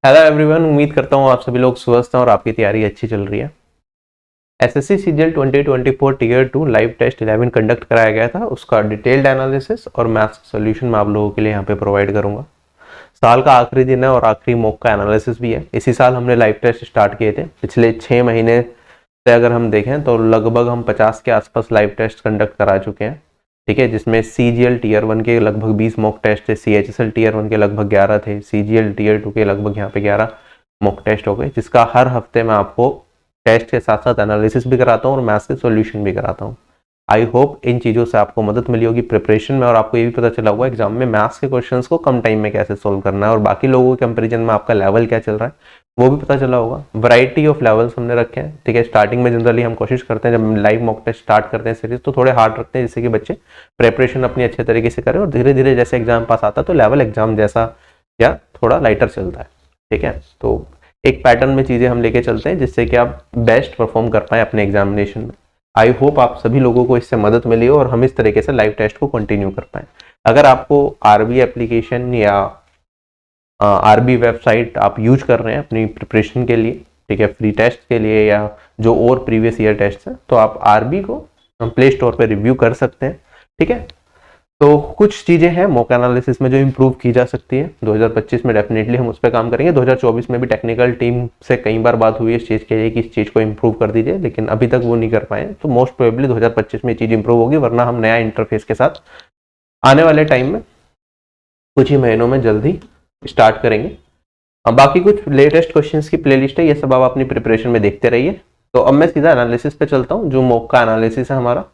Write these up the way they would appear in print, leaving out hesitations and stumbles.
Hello everyone, उम्मीद करता हूँ आप सभी लोग स्वस्थ हैं और आपकी तैयारी अच्छी चल रही है। SSC CGL 2024 tier 2 live test 11 conduct कराया गया था। उसका डिटेल्ड एनालिसिस और मैथ्स सोल्यूशन मैं आप लोगों के लिए यहाँ पे प्रोवाइड करूंगा। साल का आखिरी दिन है और आखिरी मॉक का एनालिसिस भी है। इसी साल हमने लाइव टेस्ट स्टार्ट किए थे। पिछले 6 महीने से अगर हम देखें तो लगभग हम 50 के आसपास लाइव टेस्ट कंडक्ट करा चुके हैं। ठीक है, जिसमें सीजीएल टीयर 1 के लगभग 20 मॉक टेस्ट थे, सीएचएसएल टीयर 1 के लगभग 11 थे, सीजीएल टीयर 2 के लगभग यहाँ पे 11 मॉक टेस्ट हो गए, जिसका हर हफ्ते मैं आपको टेस्ट के साथ साथ एनालिसिस भी कराता हूँ और मैथ्स के सॉल्यूशन भी कराता हूँ। आई होप इन चीज़ों से आपको मदद मिली होगी प्रिपरेशन में, और आपको ये भी पता चला होगा एग्जाम में मैथ्स के क्वेश्चंस को कम टाइम में कैसे सोल्व करना है और बाकी लोगों के कंपेरिजन में आपका लेवल क्या चल रहा है वो भी पता चला होगा। वैरायटी ऑफ लेवल्स हमने रखे हैं। ठीक है, स्टार्टिंग में जनरली हम कोशिश करते हैं जब लाइव मॉक टेस्ट स्टार्ट करते हैं सीरीज तो थोड़े हार्ड रखते हैं, जिससे कि बच्चे प्रिपरेशन अपनी अच्छे तरीके से करें और धीरे धीरे जैसे एग्जाम पास आता है तो लेवल एग्जाम जैसा या थोड़ा लाइटर चलता है। ठीक है, तो एक पैटर्न में चीज़ें हम लेके चलते हैं जिससे कि आप बेस्ट परफॉर्म कर पाएँ अपने एग्जामिनेशन में। आई होप आप सभी लोगों को इससे मदद मिली हो और हम इस तरीके से लाइव टेस्ट को कंटिन्यू कर पाएँ। अगर आपको आरबी एप्लीकेशन या आरबी वेबसाइट आप यूज कर रहे हैं अपनी प्रिपरेशन के लिए, ठीक है, फ्री टेस्ट के लिए या जो और प्रीवियस ईयर टेस्ट हैं, तो आप आरबी को प्ले स्टोर पे रिव्यू कर सकते हैं। ठीक है, तो कुछ चीज़ें हैं मॉक एनालिसिस में जो इम्प्रूव की जा सकती है। 2025 में डेफिनेटली हम उस पर काम करेंगे। 2024 में भी टेक्निकल टीम से कई बार बात हुई है इस चीज़ के लिए कि इस चीज़ को इम्प्रूव कर दीजिए, लेकिन अभी तक वो नहीं कर पाए। तो मोस्ट प्रोबेबली 2025 में चीज़ इम्प्रूव होगी, वरना हम नया इंटरफेस के साथ आने वाले टाइम में कुछ ही महीनों में जल्दी स्टार्ट करेंगे। अब बाकी कुछ लेटेस्ट क्वेश्चंस की प्लेलिस्ट है, ये सब आप अपनी प्रिपरेशन में देखते रहिए। तो अब मैं सीधा एनालिसिस पे चलता हूँ, जो मॉक का एनालिसिस है हमारा।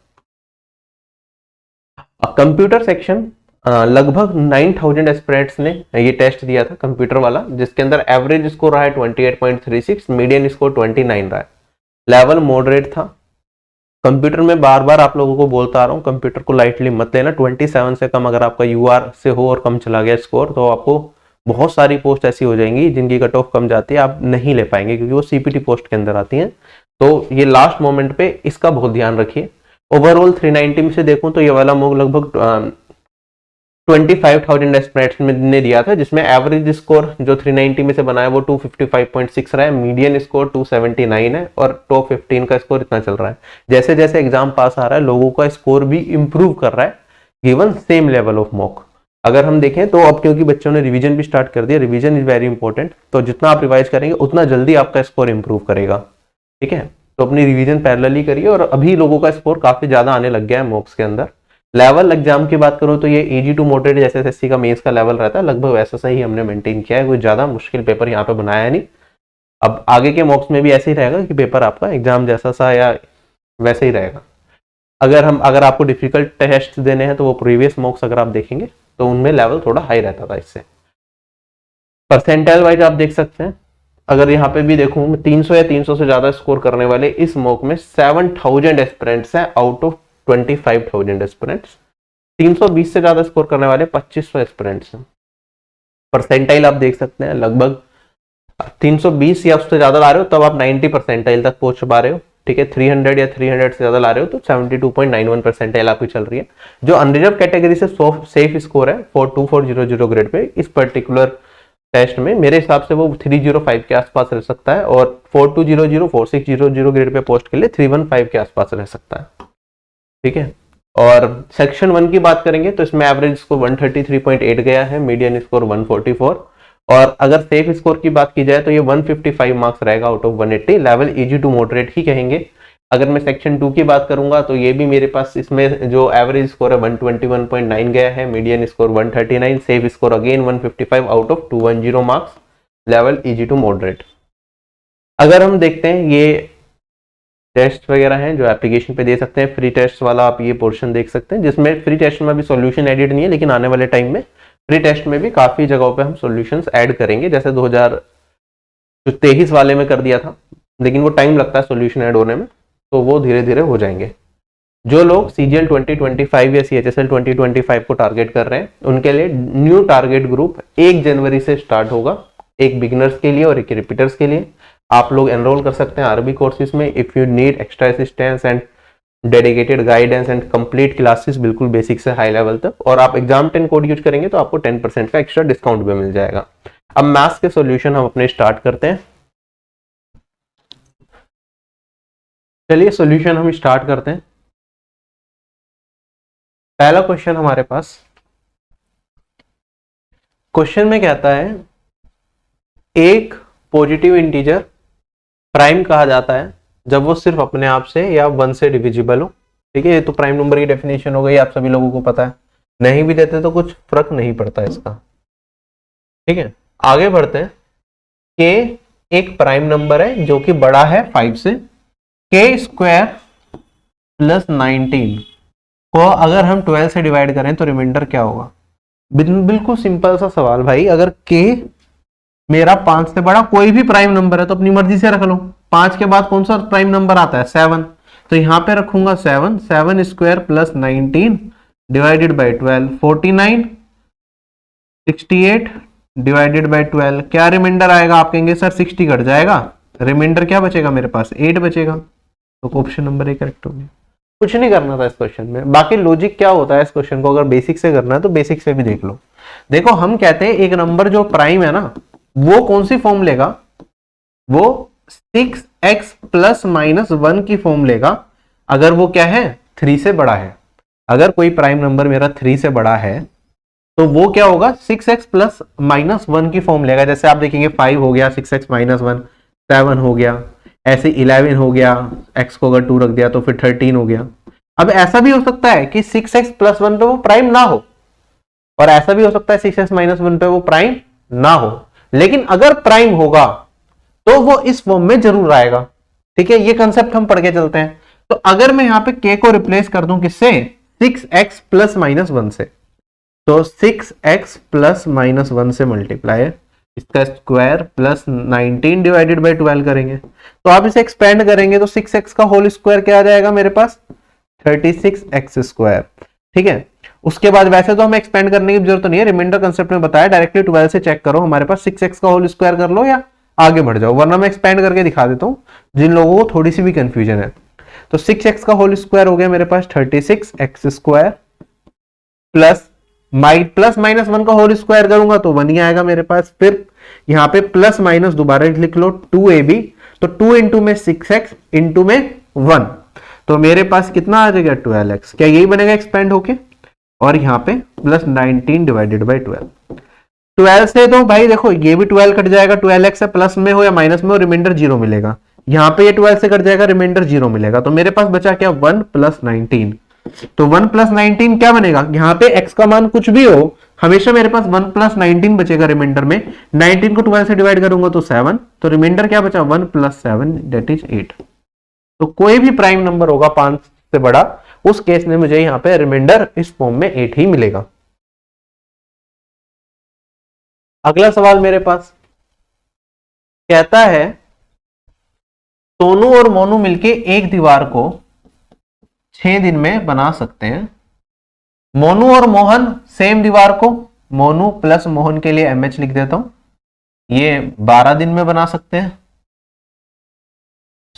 कंप्यूटर सेक्शन लगभग 9000 एस्पिरेंट्स ने ये टेस्ट दिया था कंप्यूटर वाला, जिसके अंदर एवरेज स्कोर रहा है 28.36, मीडियन स्कोर 29 रहा है। लेवल मॉडरेट था। कंप्यूटर में बार बार आप लोगों को बोलता आ रहा हूँ, कंप्यूटर को लाइटली मत लेना। 27 से कम अगर आपका यूआर से हो और कम चला गया स्कोर, तो आपको बहुत सारी पोस्ट ऐसी हो जाएंगी जिनकी कट ऑफ कम जाती है, आप नहीं ले पाएंगे क्योंकि वो सीपीटी पोस्ट के अंदर आती हैं। तो ये लास्ट मोमेंट पे इसका बहुत ध्यान रखिए। ओवरऑल 390 में से देखूं तो ये वाला मॉक लगभग 25,000 एस्पिरेंट्स ने दिया था, जिसमें एवरेज स्कोर जो 390 में से बना है वो 255.6 रहा है, मीडियन स्कोर 279 है और टॉप 15 का स्कोर इतना चल रहा है। जैसे जैसे एग्जाम पास आ रहा है लोगों का स्कोर भी इंप्रूव कर रहा है given same level of mock. अगर हम देखें तो अब क्योंकि बच्चों ने रिवीजन भी स्टार्ट कर दिया, रिवीजन इज वेरी इंपॉर्टेंट, तो जितना आप रिवाइज करेंगे उतना जल्दी आपका स्कोर इंप्रूव करेगा। ठीक है, तो अपनी रिवीजन पैरेलली करिए और अभी लोगों का स्कोर काफी ज्यादा आने लग गया है मॉक्स के अंदर। लेवल एग्जाम की बात करूं तो ये इजी टू मॉडरेट जैसे एसएससी का मेंस का लेवल रहता है, लगभग वैसा सही हमने मेंटेन किया है। कोई ज्यादा मुश्किल पेपर यहाँ पे बनाया नहीं। अब आगे के मॉक्स में भी ऐसे ही रहेगा कि पेपर आपका एग्जाम जैसा सा या वैसे ही रहेगा। अगर आपको डिफिकल्ट टेस्ट देने हैं तो वो प्रीवियस मॉक्स अगर आप देखेंगे तो उनमें लेवल थोड़ा हाई रहता था। इससे परसेंटाइल वाइज आप देख सकते हैं, अगर यहाँ पे भी देखूं मैं 300 या 300 से ज्यादा स्कोर करने वाले इस मॉक में 7000 एस्पिरेंट्स हैं आउट ऑफ 25,000 एस्पिरेंट्स। 320 से ज्यादा स्कोर करने वाले 2500 एस्पिरेंट्स हैं। परसेंटाइल आप देख सकते हैं लगभग 320 या उससे ज्यादा ला रहे हो तब आप 90 परसेंटाइल तक पहुंच पा रहे हो। ठीक है, 300 या 300 से ज्यादा ला रहे हो तो 72.91 परसेंटाइल आपकी चल रही है। जो अनरिजर्व कैटेगरी से सेफ स्कोर है 42400 ग्रेड पे इस पर्टिकुलर टेस्ट में मेरे हिसाब से वो 305 के आसपास रह सकता है, और 4200 4600 ग्रेड पे पोस्ट के लिए 315 के आसपास रह सकता है। ठीक है, और सेक्शन 1 की बात करेंगे तो इसमें एवरेज स्कोर 133.8 गया है, मीडियन स्कोर 144, और अगर सेफ स्कोर की बात की जाए तो ये 155 मार्क्स रहेगा out of 180। Level easy to moderate ही कहेंगे। अगर मैं सेक्शन 2 की बात करूंगा तो ये भी मेरे पास इसमें जो एवरेज स्कोर है 121.9 गया है, median score 139, safe score again 155 out of 210 marks, level easy to moderate. अगर हम देखते हैं ये टेस्ट वगैरह हैं जो एप्लीकेशन पे दे सकते हैं, फ्री टेस्ट वाला आप ये पोर्शन देख सकते हैं, जिसमें फ्री टेस्ट में भी सॉल्यूशन एडिट नहीं है, लेकिन आने वाले टाइम में फ्री टेस्ट में भी काफी जगहों पे हम सॉल्यूशंस ऐड करेंगे। जैसे 2023 वाले में कर दिया था, लेकिन वो टाइम लगता है सॉल्यूशन ऐड होने में, तो वो धीरे धीरे हो जाएंगे। जो लोग सीजीएल 2025 या सीएचएसएल 2025 को टारगेट कर रहे हैं उनके लिए न्यू टारगेट ग्रुप 1 जनवरी से स्टार्ट होगा, एक बिगिनर्स के लिए और एक रिपीटर्स के लिए। आप लोग एनरोल कर सकते हैं आरबी कोर्सेज में if you need extra assistance and dedicated guidance and complete classes, बिल्कुल बेसिक से हाई लेवल तक। और आप एग्जाम 10 कोड यूज करेंगे तो आपको 10% का एक्स्ट्रा डिस्काउंट भी मिल जाएगा। अब मैथ्स के सॉल्यूशन हम अपने स्टार्ट करते हैं। चलिए सॉल्यूशन हम स्टार्ट करते हैं। पहला क्वेश्चन हमारे पास, क्वेश्चन में कहता है एक पॉजिटिव इंटीजर प्राइम कहा जाता है जब वो सिर्फ अपने आप से या 1 से डिविजिबल हो। ठीक है, ये तो प्राइम नंबर की डेफिनेशन हो गई, आप सभी लोगों को पता है। नहीं भी देते तो कुछ फर्क नहीं पड़ता इसका। ठीक है, आगे बढ़ते हैं। के एक प्राइम नंबर है जो कि बड़ा है 5 से। के स्क्वायर प्लस 19 को अगर हम 12 से डिवाइड करें तो रिमाइंडर क्या होगा? बिल्कुल सिंपल सा सवाल भाई। अगर के मेरा 5 से बड़ा कोई भी प्राइम नंबर है तो अपनी मर्जी से रख लो। 5 के बाद कौन सा प्राइम नंबर आता है? 7। तो यहां पे रखूंगा 7। 7 square plus 19 divided by 12, 49। 68 divided by 12, क्या रिमाइंडर आएगा? आप कहेंगे सर 60 कट जाएगा, रिमाइंडर क्या बचेगा मेरे पास? 8 बचेगा। तो ऑप्शन नंबर ए करेक्ट हो गया। कुछ नहीं करना था इस क्वेश्चन में। बाकी लॉजिक क्या होता है इस क्वेश्चन को अगर बेसिक से करना है तो बेसिक से भी देख लो। देखो, हम कहते हैं एक नंबर जो प्राइम है ना, वो कौन सी फॉर्म लेगा? वो 6x प्लस माइनस 1 की फॉर्म लेगा अगर वो क्या है? 3 से बड़ा है। अगर कोई प्राइम नंबर मेरा 3 से बड़ा है तो वो क्या होगा? 6x प्लस माइनस 1 की फॉर्म लेगा। जैसे आप देखेंगे 5 हो गया, 6x माइनस 1, 7 हो गया, ऐसे 11 हो गया, x को अगर 2 रख दिया तो फिर 13 हो गया। अब ऐसा भी हो सकता है कि 6x प्लस 1 पे वो प्राइम ना हो, और ऐसा भी हो सकता है 6x माइनस 1 पे वो प्राइम ना हो। लेकिन अगर प्राइम होगा तो वो इस फॉर्म में जरूर आएगा। ठीक है, ये कंसेप्ट हम पढ़ के चलते हैं। तो अगर मैं यहां पे k को रिप्लेस कर दूं किससे? 6x प्लस माइनस 1 से, तो 6x प्लस माइनस 1 से मल्टीप्लाई, इसका स्क्वायर प्लस 19 डिवाइडेड बाई 12 करेंगे। तो आप इसे एक्सपेंड करेंगे तो 6x का होल स्क्वायर क्या आ जाएगा मेरे पास? 36x square. ठीक है, उसके बाद वैसे तो हमें एक्सपेंड करने की जरूरत नहीं है, रिमाइंडर कंसेप्ट में बताया, डायरेक्टली 12 से चेक करो। हमारे पास 6x का होल स्क्वायर कर लो या आगे बढ़ जाओ, वरना मैं एक्सपेंड करके दिखा देता हूं जिन लोगों को थोड़ी सी भी कंफ्यूजन है। तो 6x का होल स्क्वायर हो गया मेरे पास 36x स्क्वायर, प्लस माइनस 1 का होल स्क्वायर करूंगा तो 1 ही आएगा मेरे पास। फिर यहां पे प्लस माइनस दोबारा लिख लो 2ab, तो 2 इंटू में 6x इंटू में 1, तो मेरे पास कितना आ जाएगा? 12x। क्या यही बनेगा एक्सपेंड होके? और यहां पे प्लस 19 डिवाइडेड बाई 12 से तो भाई देखो ये भी 12 कट जाएगा, 12x है, प्लस में हो या माइनस में हो रिमाइंडर 0 मिलेगा। यहां पे ये 12 से कट जाएगा, रिमाइंडर 0 मिलेगा। तो मेरे पास बचा क्या? 1 प्लस 19। तो 1 प्लस 19 क्या बनेगा? यहां पे x का मान कुछ भी हो, हमेशा मेरे पास 1 प्लस 19 बचेगा रिमाइंडर में। 19 को 12 से डिवाइड करूंगा तो 7, तो रिमाइंडर क्या बचा? 1 प्लस 7 दैट इज 8। तो कोई भी प्राइम नंबर होगा 5 से बड़ा, उस केस में मुझे यहां पे रिमाइंडर इस फॉर्म में 8 ही मिलेगा। अगला सवाल मेरे पास कहता है सोनू और मोनू मिलके एक दीवार को 6 दिन में बना सकते हैं। मोनू और मोहन सेम दीवार को, मोनू प्लस मोहन के लिए mh लिख देता हूं, ये 12 दिन में बना सकते हैं।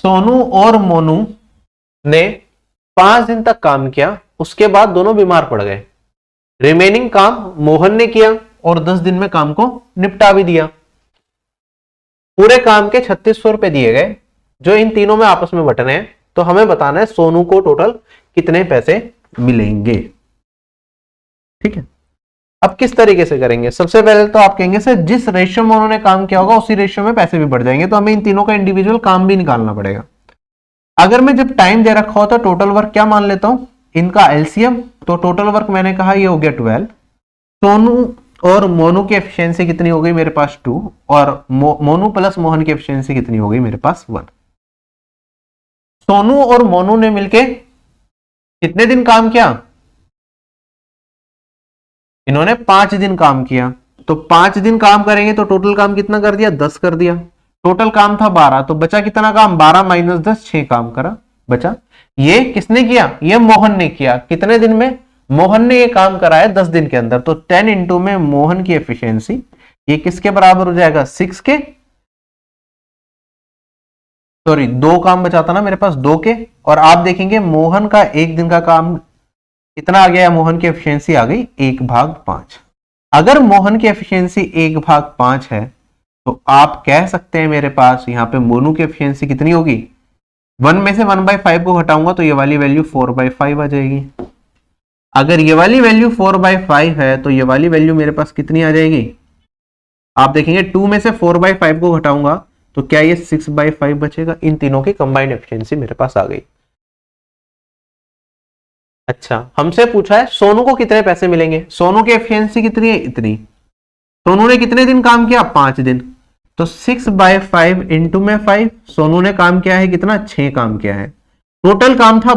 सोनू और मोनू ने 5 दिन तक काम किया, उसके बाद दोनों बीमार पड़ गए। रिमेनिंग काम मोहन ने किया और 10 दिन में काम को निपटा भी दिया। पूरे काम के 3600 रुपए दिए गए जो इन तीनों में आपस में बंटने हैं। तो हमें बताना है सोनू को टोटल कितने पैसे मिलेंगे। ठीक है, अब किस तरीके से करेंगे? सबसे पहले तो आप कहेंगे सर जिस रेशियो में उन्होंने काम किया होगा उसी रेशियो में पैसे भी बढ़ जाएंगे, तो हमें इन तीनों का इंडिविजुअल काम भी निकालना पड़ेगा। अगर मैं जब टाइम दे रखा हो तो टोटल वर्क क्या मान लेता हूं? इनका एलसीएम, तो टोटल वर्क मैंने कहा ये हो गया 12। सोनू और मोनू की एफिशिएंसी कितनी हो गई मेरे पास? 2, और मोनू प्लस मोहन की एफिशिएंसी कितनी हो गई मेरे पास? 1। सोनू और मोनू ने मिलके कितने दिन काम किया? इन्होंने 5 दिन काम किया। तो 5 दिन काम करेंगे तो टोटल काम कितना कर दिया? 10 कर दिया। टोटल काम था 12, तो बचा कितना काम? 12 माइनस 10, 6 काम करा बचा। ये किसने किया? ये मोहन ने किया। कितने दिन में? मोहन ने ये काम करा है 10 दिन के अंदर, तो 10 इंटू में मोहन की एफिशिएंसी, ये किसके बराबर हो जाएगा? 6 के, सॉरी 2 काम बचाता ना मेरे पास, 2 के। और आप देखेंगे मोहन का 1 दिन का काम कितना आ गया? मोहन की एफिशिएंसी आ गई 1/5। अगर मोहन की एफिशिएंसी 1/5 है तो आप कह सकते हैं मेरे पास यहाँ पे मोनू की एफिशिएंसी कितनी होगी, 1 में से 1/5 को घटाऊंगा तो ये वाली वैल्यू 4/5 आ जाएगी। अगर ये वाली वैल्यू 4/5 है तो ये वाली वैल्यू मेरे पास कितनी आ जाएगी, आप देखेंगे 2 में से 4/5 को घटाऊंगा तो क्या ये 6/5 बचेगा। इन तीनों की कंबाइंड एफिशिएंसी मेरे पास आ गई। अच्छा, हमसे पूछा है सोनू को कितने पैसे मिलेंगे। सोनू की एफिशिएंसी कितनी है, इतनी। सोनू ने कितने दिन काम किया, 5 दिन। तो 6/5 इंटू में 5, सोनू ने काम किया है कितना, 6 काम किया है। टोटल काम था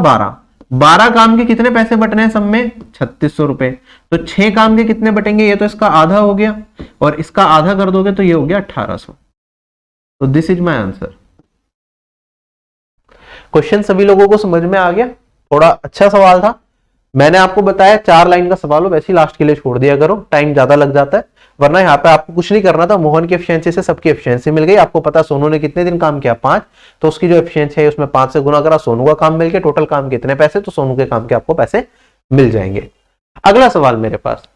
12 काम के कितने पैसे बटने हैं सब में, 3600 रुपए। तो 6 काम के कितने बटेंगे, ये तो इसका आधा हो गया और इसका आधा कर दोगे तो ये हो गया 1800। तो this is my answer. Question सभी लोगों को समझ में आ गया। थोड़ा अच्छा सवाल था। मैंने आपको बताया 4 लाइन का सवाल हो, वैसे लास्ट के लिए छोड़ दिया करो, टाइम ज्यादा लग जाता है। वरना यहाँ पे आपको कुछ नहीं करना था, मोहन की एफिशिएंसी से सबकी एफिशिएंसी मिल गई। आपको पता सोनू ने कितने दिन काम किया, 5, तो उसकी जो एफिशिएंसी है उसमें 5 से गुना करा, सोनू का काम मिल गया। टोटल काम कितने पैसे, तो सोनू के काम के आपको पैसे मिल जाएंगे। अगला सवाल मेरे पास,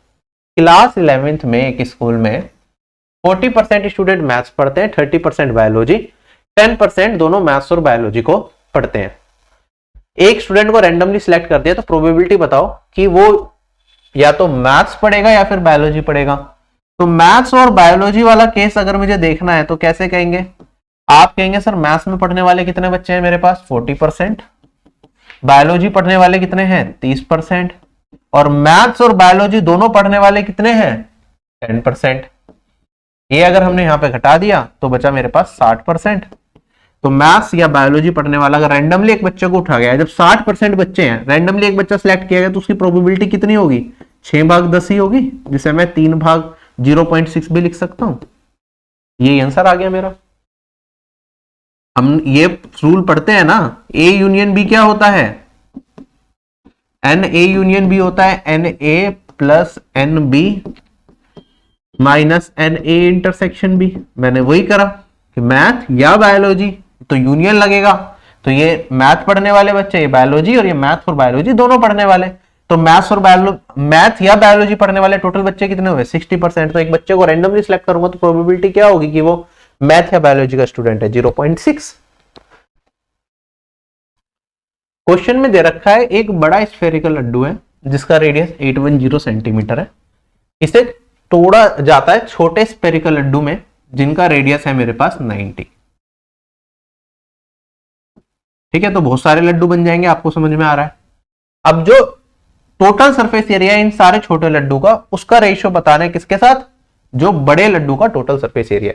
क्लास 11th में एक स्कूल में 40% स्टूडेंट मैथ्स पढ़ते हैं, 30% बायोलॉजी, 10% दोनों मैथ्स और बायोलॉजी को पढ़ते हैं। एक स्टूडेंट को रैंडमली सिलेक्ट कर दिया, तो प्रोबेबिलिटी बताओ कि वो या तो मैथ्स पढ़ेगा या फिर बायोलॉजी पढ़ेगा। तो मैथ्स और बायोलॉजी वाला केस अगर मुझे देखना है तो कैसे कहेंगे, आप कहेंगे सर मैथ्स में पढ़ने वाले कितने बच्चे हैं मेरे पास, 40%, बायोलॉजी पढ़ने वाले कितने हैं, 30%, और मैथ्स और बायोलॉजी दोनों पढ़ने वाले कितने हैं, 10%। ये अगर हमने यहां पे घटा दिया तो बचा मेरे पास 60%। तो मैथ्स या बायोलॉजी पढ़ने वाला अगर रैंडमली एक बच्चे को उठा गया, जब 60% बच्चे हैं, रैंडमली एक बच्चा सिलेक्ट किया गया, तो उसकी प्रोबेबिलिटी कितनी होगी, 6/10 ही होगी, जिसे मैं 3/0.6 भी लिख सकता हूं। ये आंसर आ गया मेरा। हम ये रूल पढ़ते हैं ना, ए यूनियन बी क्या होता है, एन ए यूनियन बी होता है N A plus N B minus N A intersection B. मैंने वही करा कि मैथ या बायोलॉजी तो यूनियन लगेगा, तो ये मैथ पढ़ने वाले बच्चे ये बायोलॉजी, और ये मैथ और बायोलॉजी दोनों पढ़ने वाले, तो मैथ या बायोलॉजी पढ़ने वाले टोटल बच्चे कितने हुए, 60%। तो एक बच्चे को रैंडमली सिलेक्ट करूंगा तो प्रोबेबिलिटी क्या होगी कि वो मैथ या बायोलॉजी का स्टूडेंट है, 0.6। क्वेश्चन में दे रखा है एक बड़ा स्फेरिकल लड्डू है जिसका रेडियस 810 सेंटीमीटर है। इसे तोड़ा जाता है छोटे स्फेरिकल लड्डू में जिनका रेडियस है मेरे पास 90। ठीक है, तो बहुत सारे लड्डू बन जाएंगे, आपको समझ में आ रहा है। अब जो टोटल सरफेस एरिया इन सारे छोटे लड्डू का, उसका रेशियो बताना है किसके साथ, जो बड़े लड्डू का टोटल सरफेस एरिया।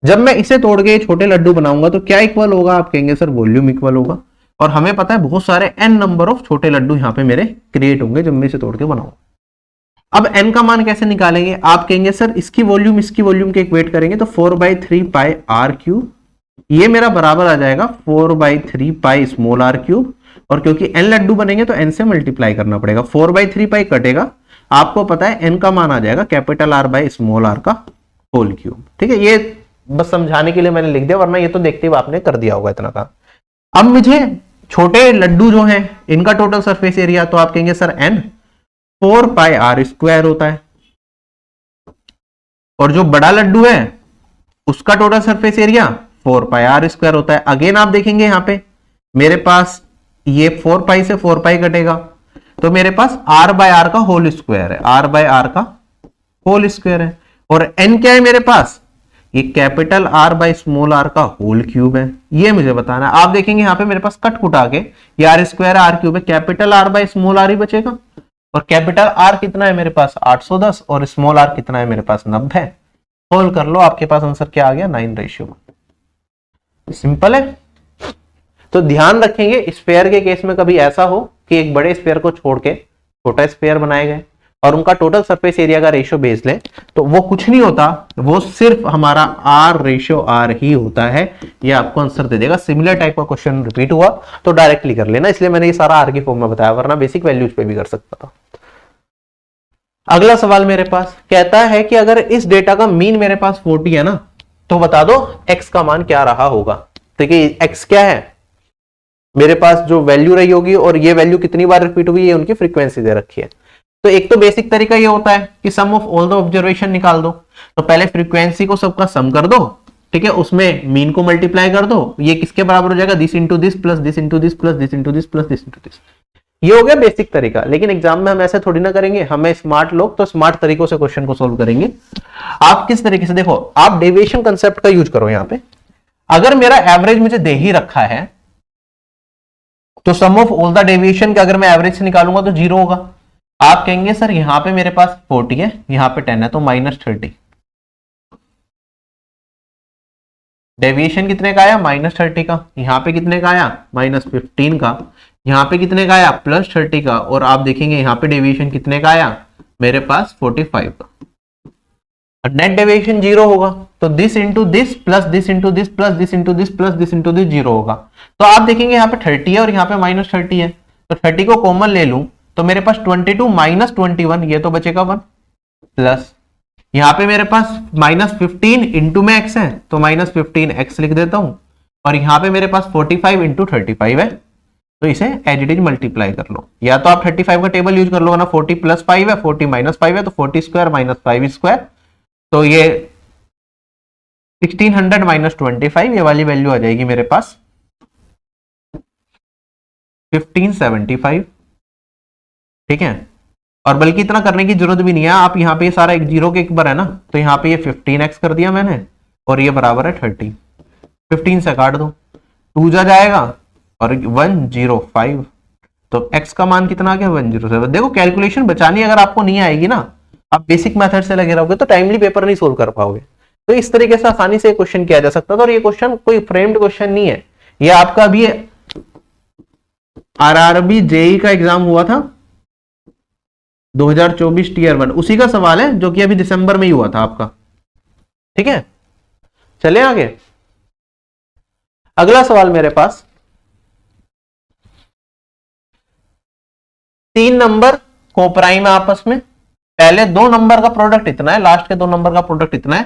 जब मैं इसे तोड़ के छोटे लड्डू बनाऊंगा तो क्या इक्वल होगा, आप कहेंगे सर वॉल्यूम इक्वल होगा। और हमें पता है बहुत सारे n नंबर ऑफ छोटे लड्डू यहां पे मेरे क्रिएट होंगे जब मैं इसे तोड़ के बनाऊंगा। अब n का मान कैसे निकालेंगे, आप कहेंगे सर इसकी वॉल्यूम के इक्वेट करेंगे तो 4/3 पाई आर क्यूब, ये मेरा बराबर आ जाएगा 4/3 पाई स्मॉल आर क्यूब। और क्योंकि n लड्डू बनेंगे तो n से मल्टीप्लाई करना पड़ेगा, 4/3 पाई कटेगा, आपको पता है n का मान आ जाएगा capital R by small r का होल क्यूब। ठीक है, ये बस समझाने के लिए मैंने लिख दिया, वरना ये तो देखते ही आपने कर दिया होगा इतना का। अब मुझे छोटे लड्डू जो हैं इनका टोटल सरफेस एरिया, तो आप कहेंगे sir n 4 pi R square होता है, और जो बड़ा लड्डू है उसका total surface area 4 pi R square होता है। अगेन आप देखेंगे यहां पे मेरे पास ये 4 पाई से 4 पाई कटेगा, तो मेरे पास r बाय आर का होल स्क्वायर है, r बाय आर का होल स्क्वायर है। और n क्या है मेरे पास, ये capital R by small r का होल क्यूब है, ये मुझे बताना है। आप देखेंगे यहाँ पे मेरे पास कट कुटा के ये आर स्क्वायर आर क्यूब है, capital R by small r ही बचेगा, और कैपिटल R कितना है मेरे पास 810, और स्मॉल r कितना है मेरे पास 90। सोल्व कर लो, आपके पास आंसर क्या आ गया, 9:1। सिंपल है। तो ध्यान रखेंगे स्फेयर के केस में कभी ऐसा हो कि एक बड़े स्फेयर को छोड़ के छोटा स्फेयर बनाए गए और उनका टोटल सरफेस एरिया का रेशियो भेज लें, तो वो कुछ नहीं होता, वो सिर्फ हमारा R/R ही होता है। ये आपको आंसर दे देगा। सिमिलर टाइप का क्वेश्चन रिपीट हुआ तो डायरेक्टली कर लेना, इसलिए मैंने ये सारा R की फॉर्म में बताया, वरना बेसिक वैल्यूज पे भी कर सकता था। अगला सवाल मेरे पास कहता है कि अगर इस डेटा का मीन मेरे पास 40 है ना, तो बता दो x का मान क्या रहा होगा। देखिए x क्या है, मेरे पास जो वैल्यू रही होगी और ये वैल्यू कितनी बार रिपीट हुई है, उनकी फ्रीक्वेंसी दे रखी है। तो एक तो बेसिक तरीका ये होता है कि सम ऑफ ऑल द ऑब्जर्वेशन निकाल दो। तो पहले फ्रीक्वेंसी को सबका सम कर दो, ठीक है, उसमें मीन को मल्टीप्लाई कर दो, ये किसके बराबर हो जाएगा, this into this plus this into this plus this into this plus this into this. ये हो गया बेसिक तरीका। लेकिन एग्जाम में हम ऐसे थोड़ी ना करेंगे, हमें स्मार्ट लोग तो स्मार्ट तरीकों से क्वेश्चन को सोल्व करेंगे। आप किस तरीके से, देखो आप डेविएशन कंसेप्ट का यूज करो यहां पे। अगर मेरा एवरेज मुझे दे ही रखा है तो सम ऑफ ऑल द डेविएशन का अगर मैं एवरेज से निकालूंगा तो 0 होगा। आप कहेंगे सर यहां पे मेरे पास 40 है, यहां पे 10 है, तो -30। डेविएशन कितने का आया, -30 का। यहां पे कितने का आया, -15 का। यहां पे कितने का आया, +30 का। और आप देखेंगे यहां पे डेविएशन कितने का आया, मेरे पास 45 का। और नेट डेविएशन 0 होगा, तो this into this plus this into this plus this into this plus this into this 0 होगा। तो आप देखेंगे यहाँ पे 30 है और यहाँ पे -30 है, तो 30 को कॉमन ले लूं तो मेरे पास 22 माइनस 21, ये तो बचेगा 1, प्लस यहाँ पे मेरे पास -15 इंटू में x है तो -15x लिख देता हूं। और यहाँ पे मेरे पास 45 इंटू 35 है, तो इसे एज इट इज मल्टीप्लाई कर लो। या तो आप 35 का टेबल यूज कर लो ना, 40 + 5 है, 40 - 5 है, तो 40 स्क्वायर - 5 स्क्वायर, तो ये 1600 - 25, ये वाली वैल्यू आ जाएगी मेरे पास 1575। ठीक है, और बल्कि इतना करने की जरूरत भी नहीं है, आप यहाँ पे ये सारा एक 0 के एक बार है ना, तो यहाँ पे ये 15x कर दिया मैंने और ये बराबर है 30। 15 से काट दो, 2 जाएगा और 105, तो x का मान कितना आ गया, 107। देखो कैलकुलेशन बचानी अगर आपको नहीं आएगी ना, आप बेसिक मेथड से लगे रहोगे तो टाइमली पेपर नहीं सोल्व कर पाओगे। तो इस तरीके से आसानी से क्वेश्चन किया जा सकता था। और ये क्वेश्चन कोई फ्रेम्ड क्वेश्चन नहीं है, ये आपका अभी आरआरबी जेई का एग्जाम हुआ था 2024 टीयर 1, उसी का सवाल है जो कि अभी दिसंबर में ही हुआ था आपका। ठीक है, चले आगे। अगला सवाल मेरे पास 3 नंबर को प्राइम है आपस में, पहले 2 नंबर का प्रोडक्ट इतना है, लास्ट के 2 नंबर का प्रोडक्ट इतना है,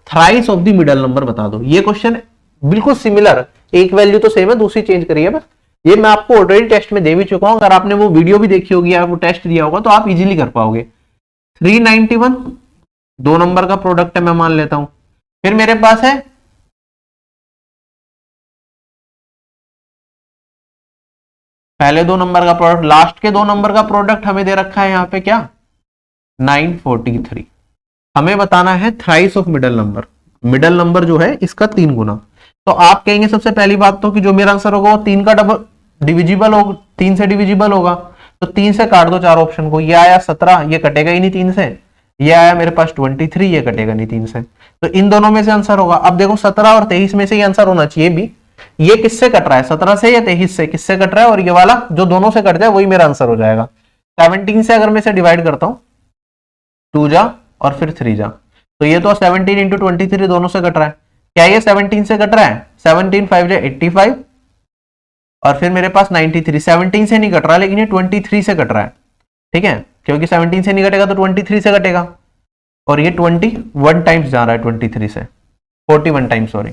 thrice of the middle number बता दो। ये क्वेश्चन बिल्कुल सिमिलर, एक वैल्यू तो सेम है, दूसरी चेंज करिए बस। ये मैं आपको ऑलरेडी टेस्ट में दे भी चुका हूं, अगर आपने वो वीडियो भी देखी होगी या वो टेस्ट दिया होगा तो आप इजीली कर पाओगे। 391 2 नंबर का प्रोडक्ट है, मैं मान लेता हूं। फिर मेरे पास है पहले 2 नंबर का प्रोडक्ट, लास्ट के 2 नंबर का प्रोडक्ट हमें दे रखा है यहाँ पे क्या, 943। हमें बताना है thrice of middle number, middle number जो है इसका 3 गुना। तो आप कहेंगे सबसे पहली बात तो कि जो मेरा आंसर होगा वो 3 का डबल डिविजिबल होगा, 3 से डिविजिबल होगा, तो 3 से काट दो 4 ऑप्शन को। ये आया 17, ये कटेगा ही नहीं 3 से। ये आया मेरे पास 23, ये कटेगा नहीं 3 से। तो इन दोनों में से आंसर होगा। अब देखो 17 और 23 में से ये आंसर होना चाहिए भी। ये किससे कट रहा है, 17 से या 23 से, किससे कट रहा है, और ये वाला जो दोनों से कट जाए वही मेरा आंसर हो जाएगा। 17 से अगर मैं इसे डिवाइड करता हूं, 2 जा और फिर 3 जा, तो ये तो 17 इंटू 23 दोनों से कट रहा है। क्या ये 17 से कट रहा है, 17 5 जा 85 और फिर मेरे पास 93। 17 से नहीं कट रहा लेकिन ये 23 से कट रहा है। ठीक है, क्योंकि 17 से नहीं कटेगा तो 23 से कटेगा, और ये 21 टाइम्स जा रहा है 23 से, 41 टाइम्स सॉरी।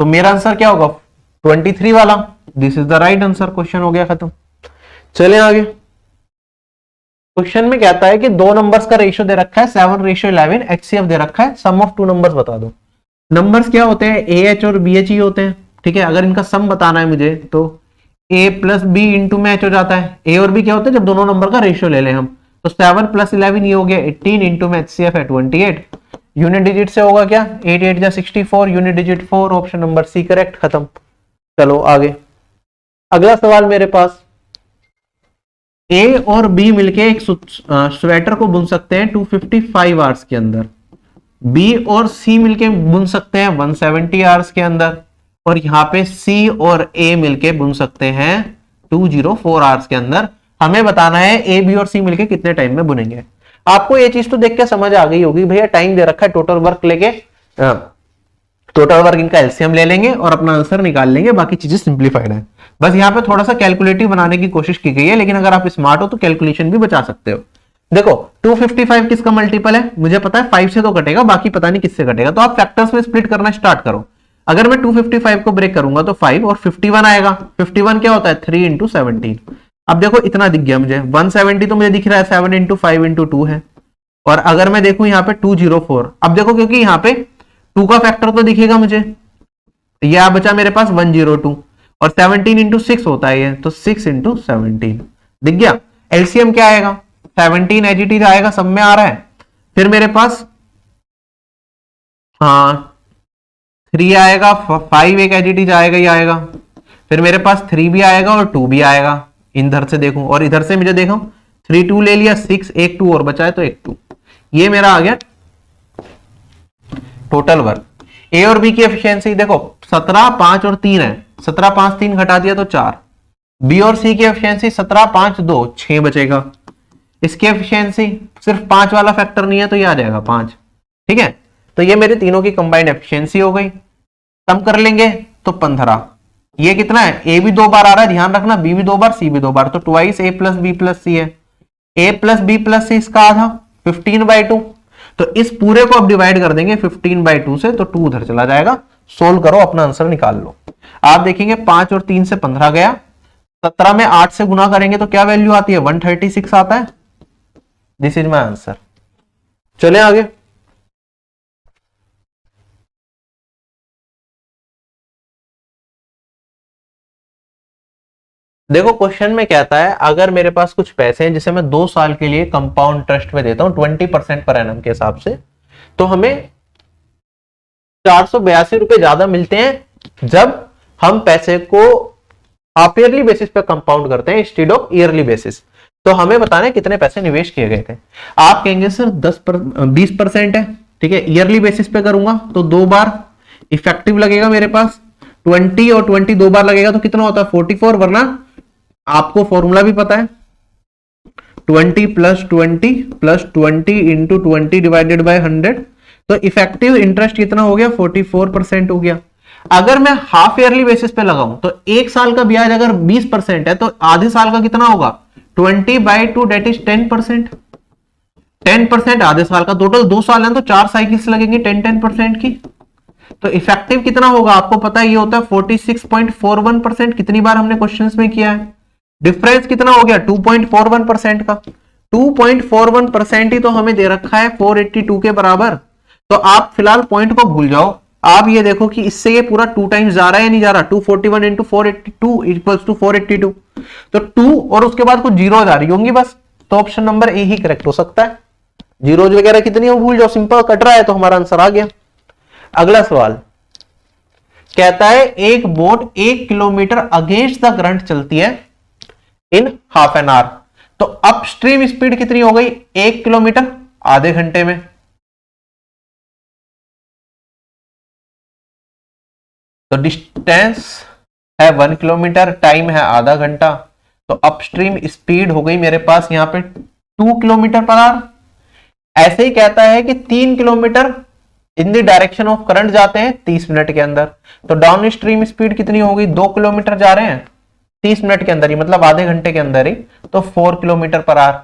तो मेरा आंसर क्या होगा, 23 वाला। This is the right answer. Question हो गया खत्म। चले आगे। क्वेश्चन में कहता है कि 2 नंबर्स का रेशियो दे रखा है 7:11, एचसीएफ दे रखा है, सम ऑफ 2 नंबर्स बता दो। नंबर्स क्या होते हैं, AH और BH होते हैं। ठीक है, अगर इनका सम बताना है मुझे तो A + B इंटू में H हो जाता है। A और B क्या होते हैं, जब दोनों नंबर का रेशियो ले लें हम, तो 7 + 11 ये हो गया 18 इंटू में HCF है 28। यूनिट डिजिट से होगा क्या, 8 8 जा 64, unit digit 4, option number C correct, खत्म। चलो आगे। अगला सवाल मेरे पास, A और B मिलके एक स्वेटर को बुन सकते हैं 255 आवर्स के अंदर, B और C मिलके बुन सकते हैं 170 आवर्स के अंदर, और यहाँ पे C और A मिलके बुन सकते हैं 204 आवर्स के अंदर। हमें बताना है A, B और C मिलके कितने टाइम में बुनेंगे। आपको ये चीज तो देख के समझ आ गई होगी, भैया टाइम दे रखा है, टोटल वर्क लेके टोटल वर्क इनका एलसीएम ले लेंगे और अपना आंसर निकाल लेंगे, बाकी चीजें सिंप्लीफाइड है। बस यहाँ पे थोड़ा सा कैलकुलेटिव बनाने की कोशिश की गई है, लेकिन अगर आप स्मार्ट हो तो कैलकुलेशन भी बचा सकते हो। देखो 255 किसका मल्टीपल है, मुझे पता है 5 से तो कटेगा, बाकी पता नहीं किससे कटेगा, तो आप फैक्टर्स में स्प्लिट करना स्टार्ट करो। अगर मैं 255 को ब्रेक करूंगा तो 5 और 51 आएगा। 51 क्या होता है, 3 इंटू 17, अब देखो इतना दिख गया मुझे, 170 तो मुझे दिख रहा है 7 इंटू 5 इंटू 2 है। और अगर मैं देखूं यहाँ पे 204, अब देखो क्योंकि यहाँ पे 2 का फैक्टर तो दिखेगा मुझे, यह बचा मेरे पास 102 और 17 इंटू 6 होता है ये, तो 6 इंटू 17 दिख गया। एलसीएम क्या आएगा, 17 एज इट इज आएगा, सब में आ रहा है। फिर मेरे पास हाँ 3 आएगा, 5 एक एज इट इज आएगा ही आएगा। फिर मेरे पास 3 भी आएगा और 2 भी आएगा, इधर से देखूं और इधर से मुझे देखो 3 2 ले लिया, 6 एक 2 और बचा है तो एक 2। ये मेरा आ गया टोटल वर्क। ए और बी की एफिशिएंसी देखो 17 5 और 3 है, 17 5 3 घटा दिया तो 4। बी और सी की एफिशिएंसी 17 5 2 6 बचेगा। इसकी एफिशिएंसी सिर्फ 5 वाला फैक्टर नहीं है तो ये आ जाएगा 5। ठीक है, तो ये मेरे तीनों की कंबाइंड एफिशिएंसी हो गई। कम कर लेंगे तो 15। ये कितना है, ए भी 2 बार आ रहा है, ध्यान रखना, बी भी 2 बार, सी भी 2 बार, तो ट्वाइस ए प्लस बी प्लस सी है। ए प्लस बी प्लस सी इसका आधा 15/2। तो इस पूरे को अब डिवाइड कर देंगे 15/2 से, तो 2 उधर चला जाएगा। सोल्व करो, अपना आंसर निकाल लो। आप देखेंगे 5 और 3 से 15 गया, 17 में 8 से गुना करेंगे तो क्या वैल्यू आती है, 136 आता है। This is my answer. चले आगे। देखो क्वेश्चन में कहता है अगर मेरे पास कुछ पैसे हैं जिसे मैं 2 साल के लिए कंपाउंड इंटरेस्ट में देता हूं 20% पर एनम के हिसाब से, तो हमें 482 रुपए ज्यादा मिलते हैं जब हम पैसे को हाफ ईयरली बेसिस पे कंपाउंड करते हैं इंस्टेड ऑफ ईयरली बेसिस। तो हमें बताना है कितने पैसे निवेश किए गए थे। आप कहेंगे सर 20% है, ठीक है, ईयरली बेसिस पे करूंगा तो 2 बार इफेक्टिव लगेगा मेरे पास, 20 और 20 2 बार लगेगा तो कितना होता है 44, वरना आपको फॉर्मूला भी पता है 20 प्लस 20 इंटू 20 डिवाइडेड बाय 100, तो इफेक्टिव इंटरेस्ट कितना हो गया 44% हो गया। अगर मैं हाफ ईयरली बेसिस पे लगाऊं तो एक साल का ब्याज अगर 20% है तो आधे साल का कितना होगा 20/2 डेट इज 10%। 10% आधे साल का, टोटल 2 साल है तो 4 साइकिल्स लगेंगी 10% की। तो इफेक्टिव कितना होगा आपको पता है, ये होता है 46.41%। कितनी बार हमने क्वेश्चंस में किया है। डिफरेंस कितना हो गया 2.41% का, 2.41% ही तो हमें दे रखा है 482 के बराबर। तो आप फिलहाल पॉइंट को भूल जाओ, आप ये देखो कि इससे ये पूरा 2 टाइम्स जा रहा है या नहीं जा रहा, 241 इंटू 482 इक्वल्स टू 482। तो 2 और उसके बाद कुछ जीरो आ रही होंगी बस, तो option number A he correct हो सकता है। जीरोज वगैरह कितनी हो भूल जाओ, सिंपल कट रहा है तो हमारा आंसर आ गया। अगला सवाल कहता है एक boat 1 kilometre against the current चलती है इन हाफ एन आवर, तो अपस्ट्रीम स्पीड कितनी हो गई 1 किलोमीटर आधे घंटे में। तो डिस्टेंस है 1 किलोमीटर, टाइम है आधा घंटा, तो अपस्ट्रीम स्पीड हो गई मेरे पास यहां पे 2 किलोमीटर पर आवर। ऐसे ही कहता है कि 3 kilometre in the direction of current जाते हैं 30 मिनट के अंदर, तो डाउन स्ट्रीम स्पीड कितनी होगी 2 किलोमीटर जा रहे हैं 30 मिनट के अंदर ही, मतलब आधे घंटे के अंदर ही, तो 4 kilometre per hour.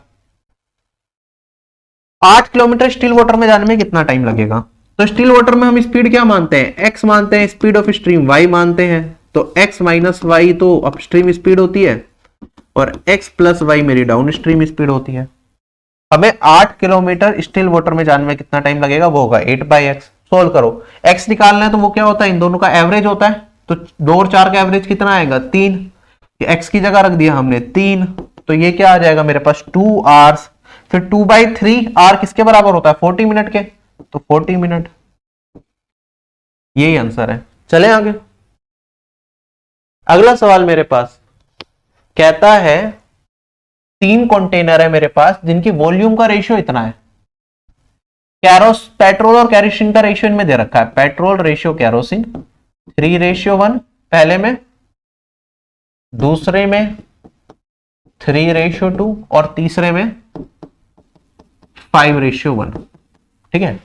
8 kilometre still water में जाने में कितना टाइम लगेगा, तो स्टिल वाटर में हम स्पीड क्या मानते हैं x मानते हैं, स्पीड ऑफ स्ट्रीम y मानते हैं, तो x माइनस वाई तो अपस्ट्रीम स्पीड होती है और x प्लस वाई मेरी डाउन स्ट्रीम स्पीड होती है। हमें 8 किलोमीटर स्टिल वाटर में जाने में कितना टाइम लगेगा, वो होगा 8/x। सोल्व करो, x निकालना है तो वो क्या होता है इन दोनों का एवरेज होता है, तो 2 और 4 का एवरेज कितना आएगा 3, x की जगह रख दिया हमने 3, तो ये क्या आ जाएगा मेरे पास 2 आवर्स। फिर 2/3 आर किसके बराबर होता है 40 मिनट के, तो 40 मिनट, यही आंसर है। चले आगे। अगला सवाल मेरे पास कहता है 3 कंटेनर है मेरे पास जिनकी वॉल्यूम का रेशियो इतना है, पेट्रोल और कैरोसिन का रेशियो इनमें दे रखा है, पेट्रोल रेशियो कैरोसिन 3:1 पहले में, दूसरे में 3:2 और तीसरे में 5:1। ठीक है,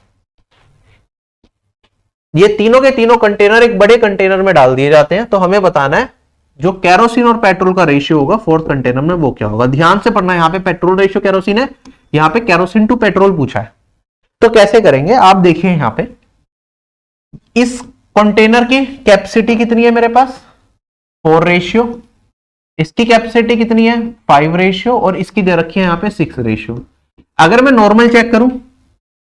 ये तीनों के तीनों कंटेनर एक बड़े कंटेनर में डाल दिए जाते हैं, तो हमें बताना है जो कैरोसिन और पेट्रोल का रेशियो होगा 4th कंटेनर में वो क्या होगा। ध्यान से पढ़ना है, यहां पे पेट्रोल रेशियो कैरोसिन है, यहां पे कैरोसिन टू पेट्रोल पूछा है। तो कैसे करेंगे आप देखिए, यहां पे इस कंटेनर की कैपेसिटी कितनी है मेरे पास 4 रेशियो, इसकी कैपेसिटी कितनी है 5 रेशियो और इसकी दे रखी है यहाँ पे 6 रेशियो। अगर मैं नॉर्मल चेक करूं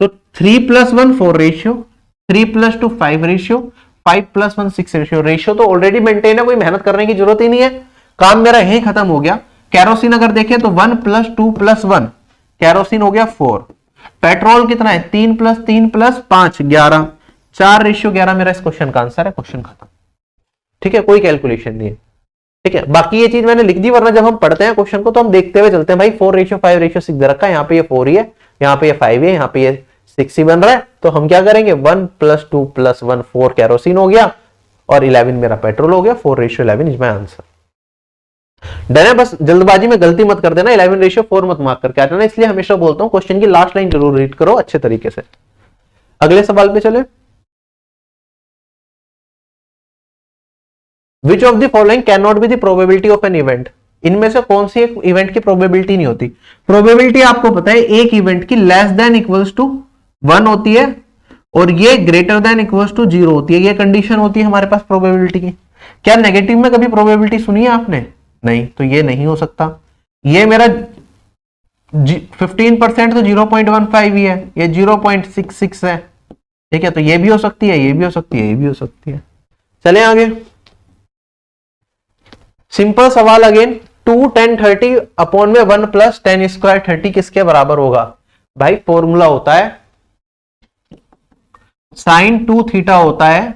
तो 3 + 1 4 रेशियो, 3 + 2 5 रेशियो, 5 + 1 6 रेशियो। रेशियो तो ऑलरेडी मेंटेन है, कोई मेहनत करने की जरूरत ही नहीं है, काम मेरा यही खत्म हो गया। कैरोसिन अगर देखें तो 1 + 2 + 1 कैरोसिन हो गया 4। पेट्रोल कितना है 3 + 3 + 5 11, 4 रेशियो 11 मेरा इस क्वेश्चन का आंसर है। क्वेश्चन खत्म, ठीक है, कोई कैलकुलेशन नहीं है, ठीक है। बाकी ये चीज मैंने लिख दी, वरना जब हम पढ़ते हैं क्वेश्चन को तो हम देखते हुए चलते हैं भाई 4 रेशियो 5 रेशियो 6 दे रखा है, यहाँ पे ये 4 ही है, यहाँ पे ये 5 है, यहाँ पे ये 6 ही बन रहा है। तो हम क्या करेंगे 1 + 2 + 1 4 कैरोसिन हो गया और 11 मेरा पेट्रोल हो गया। 4 ratio 11 is my answer. Done है, बस जल्दबाजी में गलती मत कर देना, 11 रेशियो 4 मत मार्क करके आ जाना। इसलिए हमेशा बोलता हूं क्वेश्चन की लास्ट लाइन जरूर रीड करो अच्छे तरीके से। अगले सवाल पे चले। Which of the following cannot be the probability of an event? इनमें से कौन सी एक इवेंट की प्रोबेबिलिटी नहीं होती? प्रोबेबिलिटी आपको पता है एक इवेंट की लेस देन इक्वल्स टू 1 होती है और ये ग्रेटर देन इक्वल्स टू 0 होती है। ये कंडीशन होती है हमारे पास प्रोबेबिलिटी की। क्या नेगेटिव में कभी प्रोबेबिलिटी सुनी है आपने? नहीं, तो ये नहीं हो सकता। ये मेरा 15% तो 0.15 ही है, ये 0.66 है, ठीक है। तो ये भी हो सकती है, ये भी हो सकती है, ये भी हो सकती है। चले आगे, सिंपल सवाल अगेन। 2 10 30 अपॉन में 1 + 10 स्क्वायर 30 किसके बराबर होगा? भाई फॉर्मूला होता है sin 2 थीटा होता है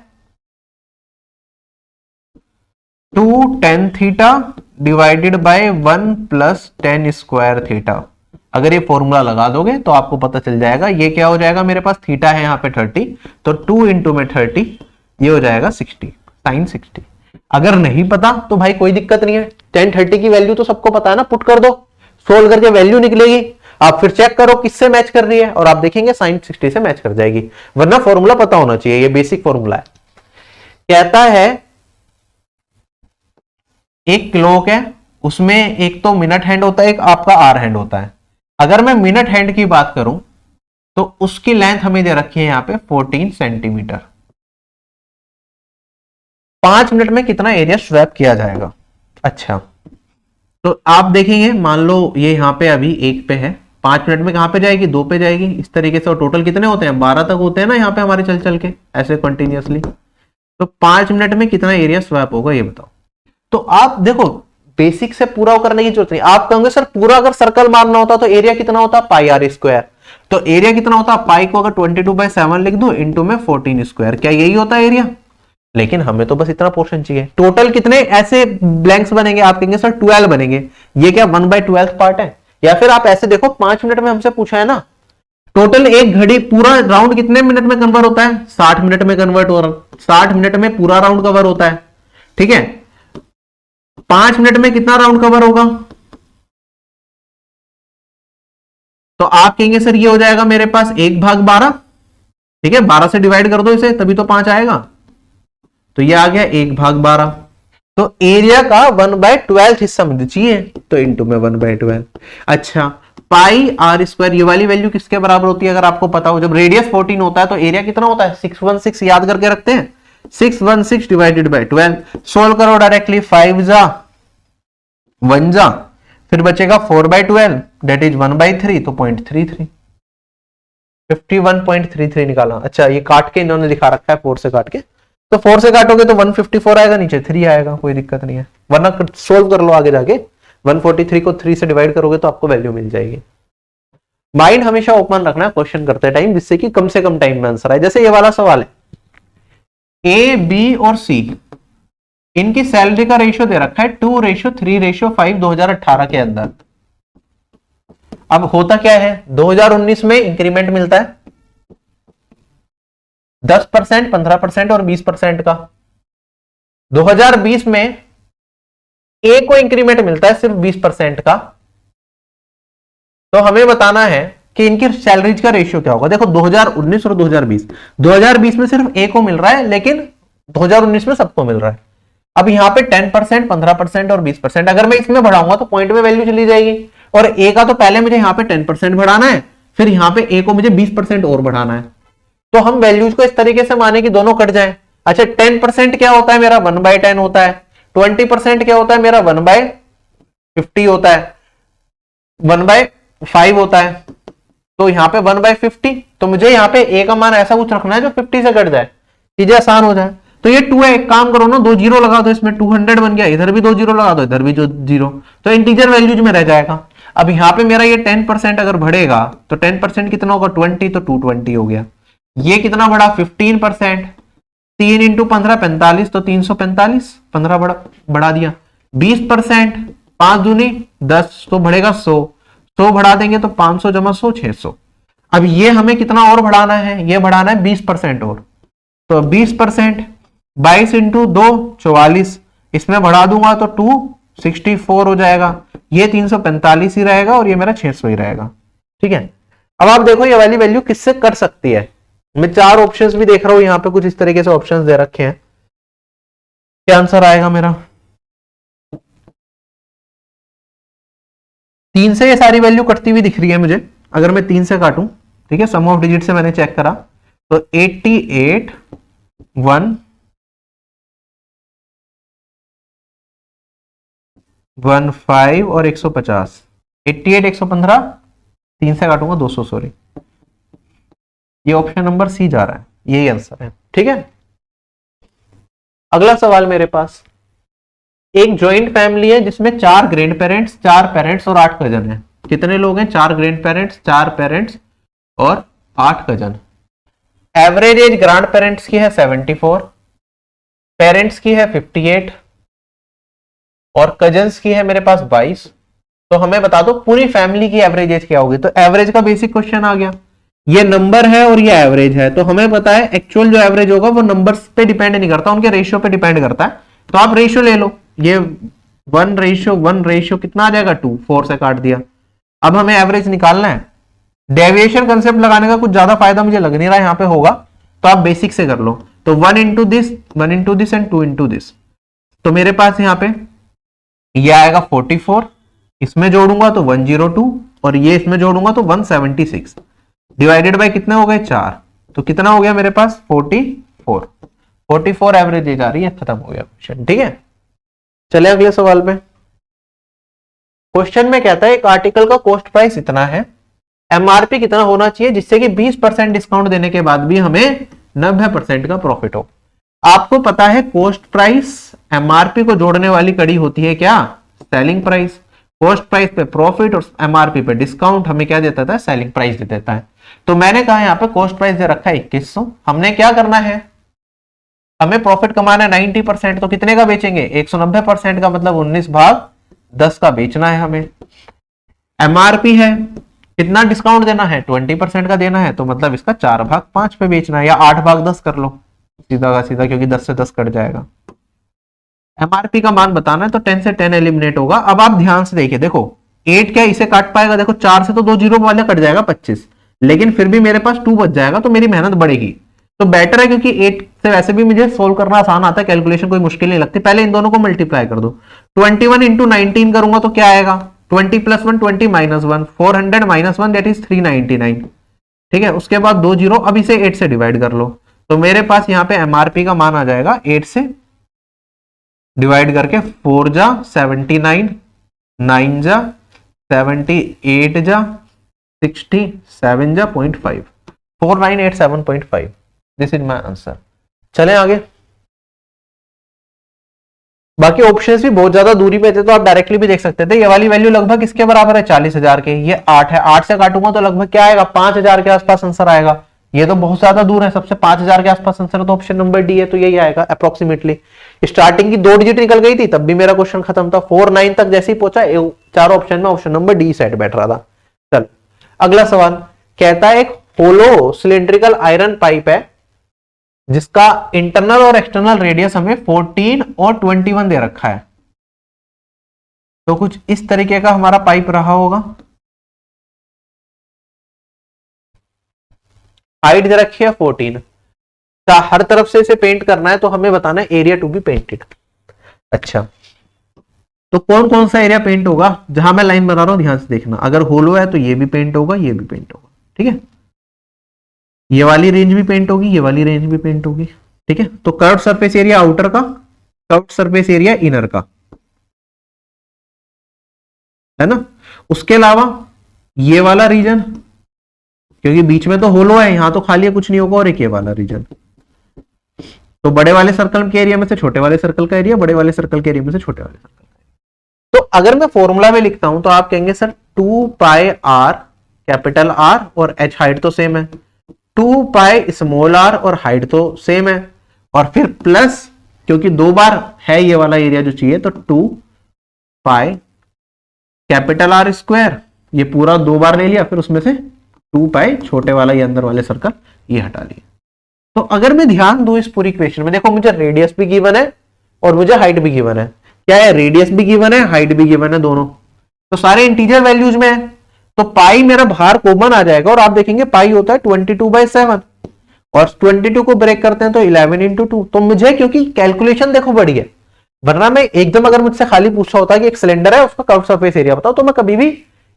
2 10 theta divided by 1 + 10 square theta. अगर ये फॉर्मूला लगा दोगे तो आपको पता चल जाएगा। ये क्या हो जाएगा, मेरे पास थीटा है यहाँ पे 30, तो 2 × में 30 ये हो जाएगा 60, sin 60। अगर नहीं पता तो भाई कोई दिक्कत नहीं है, 10 30 की वैल्यू तो सबको पता है ना, पुट कर दो, सोल्व करके वैल्यू निकलेगी। आप फिर चेक करो किससे मैच कर रही है और आप देखेंगे sin 60 से मैच कर जाएगी। वरना फॉर्मूला पता होना चाहिए, ये बेसिक फॉर्मूला है। कहता है एक क्लॉक है, उसमें एक तो मिनट हैंड होता है, एक आपका आवर हैंड होता है। अगर मैं मिनट हैंड की बात करूं तो उसकी लेंथ हमें दे रखी है यहां पे 14 सेंटीमीटर। 5 मिनट में कितना एरिया स्वैप किया जाएगा? अच्छा, तो आप देखेंगे, मान लो ये यहाँ पे अभी 1 पे है, 5 मिनट में कहां पे जाएगी? 2 पे जाएगी, इस तरीके से। और टोटल कितने होते हैं? 12 तक होते हैं ना यहाँ पे हमारे चल चल के ऐसे कंटिन्यूअसली। तो 5 मिनट में कितना एरिया स्वैप होगा ये बताओ। तो आप देखो बेसिक से पूरा करने की जरूरत नहीं। आप कहोगे सर पूरा अगर सर्कल मारना होता तो एरिया कितना होता? πr²। तो एरिया कितना होता? पाई को अगर 22/7 लिख दो इंटू में 14 स्क्वायर, क्या यही होता है एरिया? लेकिन हमें तो बस इतना पोर्शन चाहिए। टोटल कितने ऐसे ब्लैंक्स बनेंगे? आप कहेंगे सर 12 बनेंगे। ये क्या 1/12 पार्ट है? या फिर आप ऐसे देखो 5 मिनट में हमसे पूछा है ना, टोटल एक घड़ी पूरा राउंड कितने मिनट में कन्वर्ट होता है? 60 मिनट में कन्वर्ट हो रहा, 60 मिनट में पूरा राउंड कवर होता है, ठीक है। 5 मिनट में कितना राउंड कवर होगा? तो आप कहेंगे सर ये हो जाएगा मेरे पास 1/12, ठीक है। 12 से डिवाइड कर दो इसे, तभी तो 5 आएगा। तो ये आ गया 1/12। तो एरिया का 1/12 हिस्सा मुझे चाहिए, तो इंटू में 1/12। अच्छा, πr², ये वाली वैल्यू किसके बराबर होती है? अगर आपको पता हो, जब रेडियस 14 होता है तो एरिया कितना होता है? 616 याद करके रखते हैं, 616 डिवाइडेड बाय 12। सोल्व करो डायरेक्टली, 5 जा 1 जा, फिर बचेगा 4/12 दैट इज 1/3, तो 0.33, 51.33 निकाला। अच्छा, ये काट के इन्होंने दिखा रखा है 4 से काट के, तो 4 से काटोगे तो 154 आएगा, नीचे 3 आएगा, कोई दिक्कत नहीं है। वरना सोल्व कर लो आगे जाके, 143 को 3 से डिवाइड करोगे तो आपको वैल्यू मिल जाएगी। माइंड हमेशा ओपन रखना है क्वेश्चन करते टाइम, जिससे कि कम से कम टाइम में आंसर आए। जैसे ये वाला सवाल है, ए बी और सी, इनकी सैलरी का रेशियो दे रखा है 2:3:5 2018 के अंदर। अब होता क्या है, 2019 में इंक्रीमेंट मिलता है 10%, 15% और 20% का। 2020 में ए को इंक्रीमेंट मिलता है सिर्फ 20% का। तो हमें बताना है कि इनकी सैलरीज का रेशियो क्या होगा। देखो 2019 और 2020 में सिर्फ ए को मिल रहा है, लेकिन 2019 में सबको मिल रहा है। अब यहाँ पे 10%, 15% और 20%, अगर मैं इसमें बढ़ाऊंगा तो पॉइंट में वैल्यू चली जाएगी। और ए का तो पहले मुझे यहाँ पे 10% बढ़ाना है, फिर यहाँ पे ए को मुझे 20% और बढ़ाना है। तो हम वैल्यूज को इस तरीके से माने कि दोनों कट जाएं। अच्छा, 10% क्या होता है मेरा? 1/10 होता है। 20% क्या होता है मेरा 1/50 होता है, 1/5 होता है, तो यहाँ पे 1/50, तो मुझे यहाँ पे ए का मान ऐसा कुछ रखना है जो 50 से कट जाए, चीजें आसान हो जाए। तो ये 2 है, एक काम करो ना, 2 जीरो लगा दो इसमें, 200 बन गया, इधर भी 2 जीरो लगा दो, इधर भी जो जीरो, तो इंटीजर वैल्यूज में रह जाएगा। अब यहाँ पे मेरा ये 10% अगर बढ़ेगा तो 10% कितना होगा 20, तो 220 हो गया। ये कितना बढ़ा 15%, 3 इंटू 15 45, तो 345, 15 बढ़ा दिया। 20%, 5 दूनी 10, तो बढ़ेगा 100 बढ़ा देंगे तो 500 जमा 100 600। अब ये हमें कितना और बढ़ाना है, ये बढ़ाना है 20% और, तो 20% 22 इंटू 2 44, इसमें बढ़ा दूंगा तो 264 हो जाएगा। ये 345 ही रहेगा और ये मेरा 600 ही रहेगा। ठीक है, अब आप देखो ये वाली वैल्यू किससे कर सकती है। मैं 4 ऑप्शंस भी देख रहा हूं, यहां पे कुछ इस तरीके से ऑप्शंस दे रखे हैं। क्या आंसर आएगा मेरा? 3 से ये सारी वैल्यू कटती हुई दिख रही है मुझे, अगर मैं 3 से काटूं, ठीक है, सम ऑफ डिजिट से मैंने चेक करा, तो 88 1 15 और 150, 88 115, 3 से काटूंगा 200, सॉरी, ये ऑप्शन नंबर सी जा रहा है, यही आंसर है। ठीक है, अगला सवाल मेरे पास, एक जॉइंट फैमिली है जिसमें 4 ग्रैंड पेरेंट्स, 4 पेरेंट्स और 8 कजन है। कितने लोग हैं? 4 ग्रैंड पेरेंट्स, 4 पेरेंट्स और 8 cousin. Average age grand parents की है 74, पेरेंट्स की है 58 और कजन्स की है मेरे पास 22। तो हमें बता दो पूरी फैमिली की एवरेज एज क्या होगी। तो एवरेज का बेसिक क्वेश्चन आ गया, ये नंबर है और ये एवरेज है, तो हमें पता है एक्चुअल जो एवरेज होगा वो नंबर्स पे डिपेंड नहीं करता, उनके रेशियो पे डिपेंड करता है। तो आप रेशियो ले लो, ये 1:1 कितना आ जाएगा 2, 4 से काट दिया। अब हमें एवरेज निकालना है, डेविएशन कंसेप्ट लगाने का कुछ ज्यादा फायदा मुझे लग नहीं रहा यहाँ पे होगा, तो आप बेसिक से कर लो। तो 1 into this and 2 into this, तो मेरे पास यहाँ पे ये आएगा 44, इसमें जोड़ूंगा तो 102 और ये इसमें जोड़ूंगा तो 176, डिवाइडेड बाय कितने हो गए 4, तो कितना हो गया मेरे पास 44 एवरेज एज आ रही है। खत्म हो गया क्वेश्चन। ठीक है, चले अगले सवाल पे। क्वेश्चन में कहता है एक आर्टिकल का कॉस्ट प्राइस इतना है, एमआरपी कितना होना चाहिए जिससे कि 20% डिस्काउंट देने के बाद भी हमें 90% का प्रॉफिट हो। आपको पता है कॉस्ट प्राइस एमआरपी को जोड़ने वाली कड़ी होती है क्या? Selling price. कॉस्ट प्राइस पे प्रॉफिट और एमआरपी पे डिस्काउंट हमें क्या देता था? सेलिंग प्राइस दे देता है। तो मैंने कहा यहाँ पे कॉस्ट प्राइस दे रखा है 2100, हमने क्या करना है, हमें प्रॉफिट कमाना है 90%, तो कितने का बेचेंगे? 190% का, मतलब 19/10 का बेचना है हमें। एमआरपी है, कितना डिस्काउंट देना है? 20% का देना है, तो मतलब इसका 4/5 पे बेचना है, या 8/10 कर लो सीधा का सीधा, क्योंकि 10 से 10 कट जाएगा। एमआरपी का मान बताना है, तो 10 से 10 एलिमिनेट होगा। अब आप ध्यान से देखिए, देखो 8 क्या इसे काट पाएगा? देखो 4 से तो 2 जीरो वाले कट जाएगा 25, लेकिन फिर भी मेरे पास 2 बच जाएगा, तो मेरी मेहनत बढ़ेगी। तो बेटर है, क्योंकि 8 से वैसे भी मुझे सोल्व करना आसान आता है, कैलकुलेशन कोई मुश्किल नहीं लगती। पहले इन दोनों को मल्टीप्लाई कर दो, 21 इंटू 19 करूंगा तो क्या आएगा? 20 + 1 20 - 1 400 - 1 दैट इज 399। ठीक है, उसके बाद 2 जीरो, अब इसे 8 से डिवाइड कर लो, तो मेरे पास यहाँ पे एमआरपी का मान आ जाएगा 8 से डिवाइड करके 4 जा 79, 9 जा 78 जा 67 जा 0.5, 4987.5। This is my answer. चलें आगे। बाकी ऑप्शंस भी बहुत ज्यादा दूरी पे थे, तो आप डायरेक्टली भी देख सकते थे। ये वाली वैल्यू लगभग इसके बराबर है 40,000 के, ये 8 है, 8 से काटूंगा तो लगभग क्या आएगा? 5,000 के आसपास आंसर आएगा। ये तो बहुत ज्यादा दूर है, सबसे 5,000 के आसपास आंसर है, तो ऑप्शन नंबर डी है, तो यही आएगा अप्रोक्सीमेटली। स्टार्टिंग की 2 डिजिट निकल गई थी तब भी मेरा क्वेश्चन खत्म था, 4-9 तक जैसे ही पहुंचा, चारों ऑप्शन में ऑप्शन नंबर डी साइड बैठ रहा था। चल अगला सवाल कहता है, एक होलो सिलिंड्रिकल आयरन पाइप है जिसका इंटरनल और एक्सटर्नल रेडियस हमें 14 और 21 दे रखा है। तो कुछ इस तरीके का हमारा पाइप रहा होगा, हाइट दे रखी है 14, हर तरफ से इसे पेंट करना है, तो हमें बताना है एरिया टू बी पेंटेड। अच्छा, तो कौन कौन सा एरिया पेंट होगा? जहां मैं लाइन बना रहा हूं ध्यान से देखना, अगर होलो है तो ये भी पेंट होगा, ये भी पेंट होगा। ठीक है, ये वाली रेंज भी पेंट होगी, ये वाली रेंज भी पेंट होगी। ठीक है, तो कर्व सरफेस एरिया आउटर का, कर्व्ड सरफेस एरिया इनर का, है ना। उसके अलावा ये वाला रीजन, क्योंकि बीच में तो होलो है, यहां तो खाली है, कुछ नहीं होगा, और एक ये वाला रीजन। तो बड़े वाले सर्कल के एरिया में से छोटे वाले सर्कल का एरिया, बड़े वाले सर्कल के एरिया में से छोटे वाले सर्कल का एरिया। तो अगर मैं फॉर्मूला में लिखता हूं तो आप कहेंगे sir 2 pi are capital R और एच हाइट तो सेम है, 2 पाई स्मॉल आर और हाइट तो सेम है, और फिर प्लस, क्योंकि दो बार है ये वाला एरिया जो चाहिए, तो 2 पाई कैपिटल आर स्क्वायर, ये पूरा दो बार ले लिया, फिर उसमें से 2 पाई छोटे वाला ये अंदर वाले सर्कल ये हटा लिया। तो अगर मैं ध्यान दूं इस पूरी इक्वेशन में, देखो मुझे रेडियस भी गिवन है और मुझे हाइट भी गिवन है। क्या है, रेडियस भी गिवन है, हाइट भी गिवन है, दोनों तो सारे इंटीजर वैल्यूज में है। तो पाई मेरा बाहर कॉमन आ जाएगा, और आप देखेंगे पाई होता है 22/7, और 22 को ब्रेक करते हैं तो 11 × 2। तो मुझे, क्योंकि कैलकुलेशन देखो बड़ी है, वरना मैं एकदम अगर मुझसे खाली पूछा होता कि एक सिलेंडर है उसका कर्व सरफेस एरिया बताओ, तो मैं कभी भी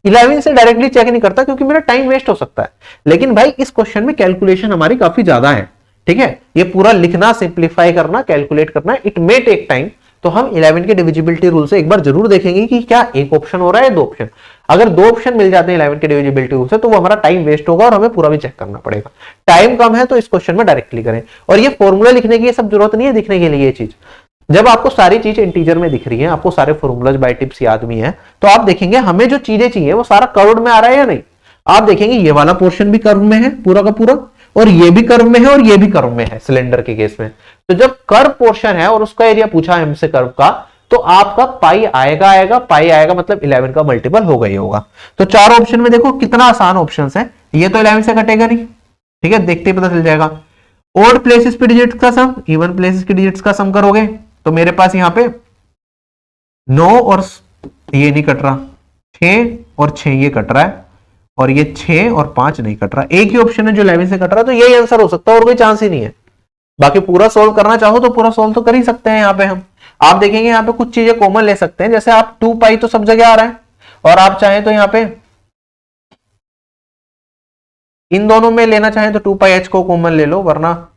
11 से डायरेक्टली चेक नहीं करता, क्योंकि मेरा टाइम वेस्ट हो सकता है। लेकिन भाई इस क्वेश्चन में कैलकुलेशन हमारी काफी ज्यादा है, ठीक है। ये पूरा लिखना, सिंप्लीफाई करना, कैलकुलेट करना, इट मे टेक टाइम। तो हम 11 के डिविजिबिलिटी रूल से एक बार जरूर देखेंगे कि क्या एक ऑप्शन हो रहा है, दो ऑप्शन। अगर दो ऑप्शन मिल जाते हैं 11 के डिविजिबिलिटी रूल से, तो वो हमारा टाइम वेस्ट होगा और हमें पूरा भी चेक करना पड़ेगा। टाइम कम है तो इस क्वेश्चन में डायरेक्टली करें, और ये फॉर्मूला लिखने की ये सब जरूरत नहीं है दिखने के लिए। ये चीज जब आपको सारी चीज इंटीजर में दिख रही है, आपको सारे फॉर्मूलाज बाय टिप्स याद भी है, तो आप देखेंगे हमें जो चीजें चाहिए वो सारा कर्व में आ रहा है या नहीं। आप देखेंगे ये वाला पोर्शन भी कर्व में है पूरा का पूरा, और ये भी कर्व में है, और ये भी कर्व में है सिलेंडर के केस में। तो जब कर्व पोर्शन है और उसका एरिया पूछा है हमसे कर्व का, तो आपका पाई आएगा, पाई आएगा मतलब 11 का मल्टीपल होगा ही होगा। तो चार ऑप्शन में देखो कितना आसान ऑप्शन है, ये तो 11 से कटेगा नहीं, ठीक है, देखते ही पता चल जाएगा। ओड प्लेसेस पे डिजिट्स का सम, इवन प्लेसेस के डिजिट्स का सम करोगे तो मेरे पास यहां पे 9 और ये नहीं कट रहा, 6 और 6 ये कट रहा है, और ये 6 और 5 नहीं कट रहा। एक ही ऑप्शन है जो 11 से कट रहा है, तो यही आंसर हो सकता है, और कोई चांस ही नहीं है। बाकी पूरा सोल्व करना चाहो तो पूरा सोल्व तो कर ही सकते हैं। यहाँ पे हम आप देखेंगे यहाँ पे कुछ चीजें कॉमन ले सकते हैं, जैसे आप 2 पाई तो सब जगह आ रहा है, और आप चाहें तो यहाँ पे इन दोनों में लेना चाहें तो 2 पाई एच को कॉमन ले लो, वरना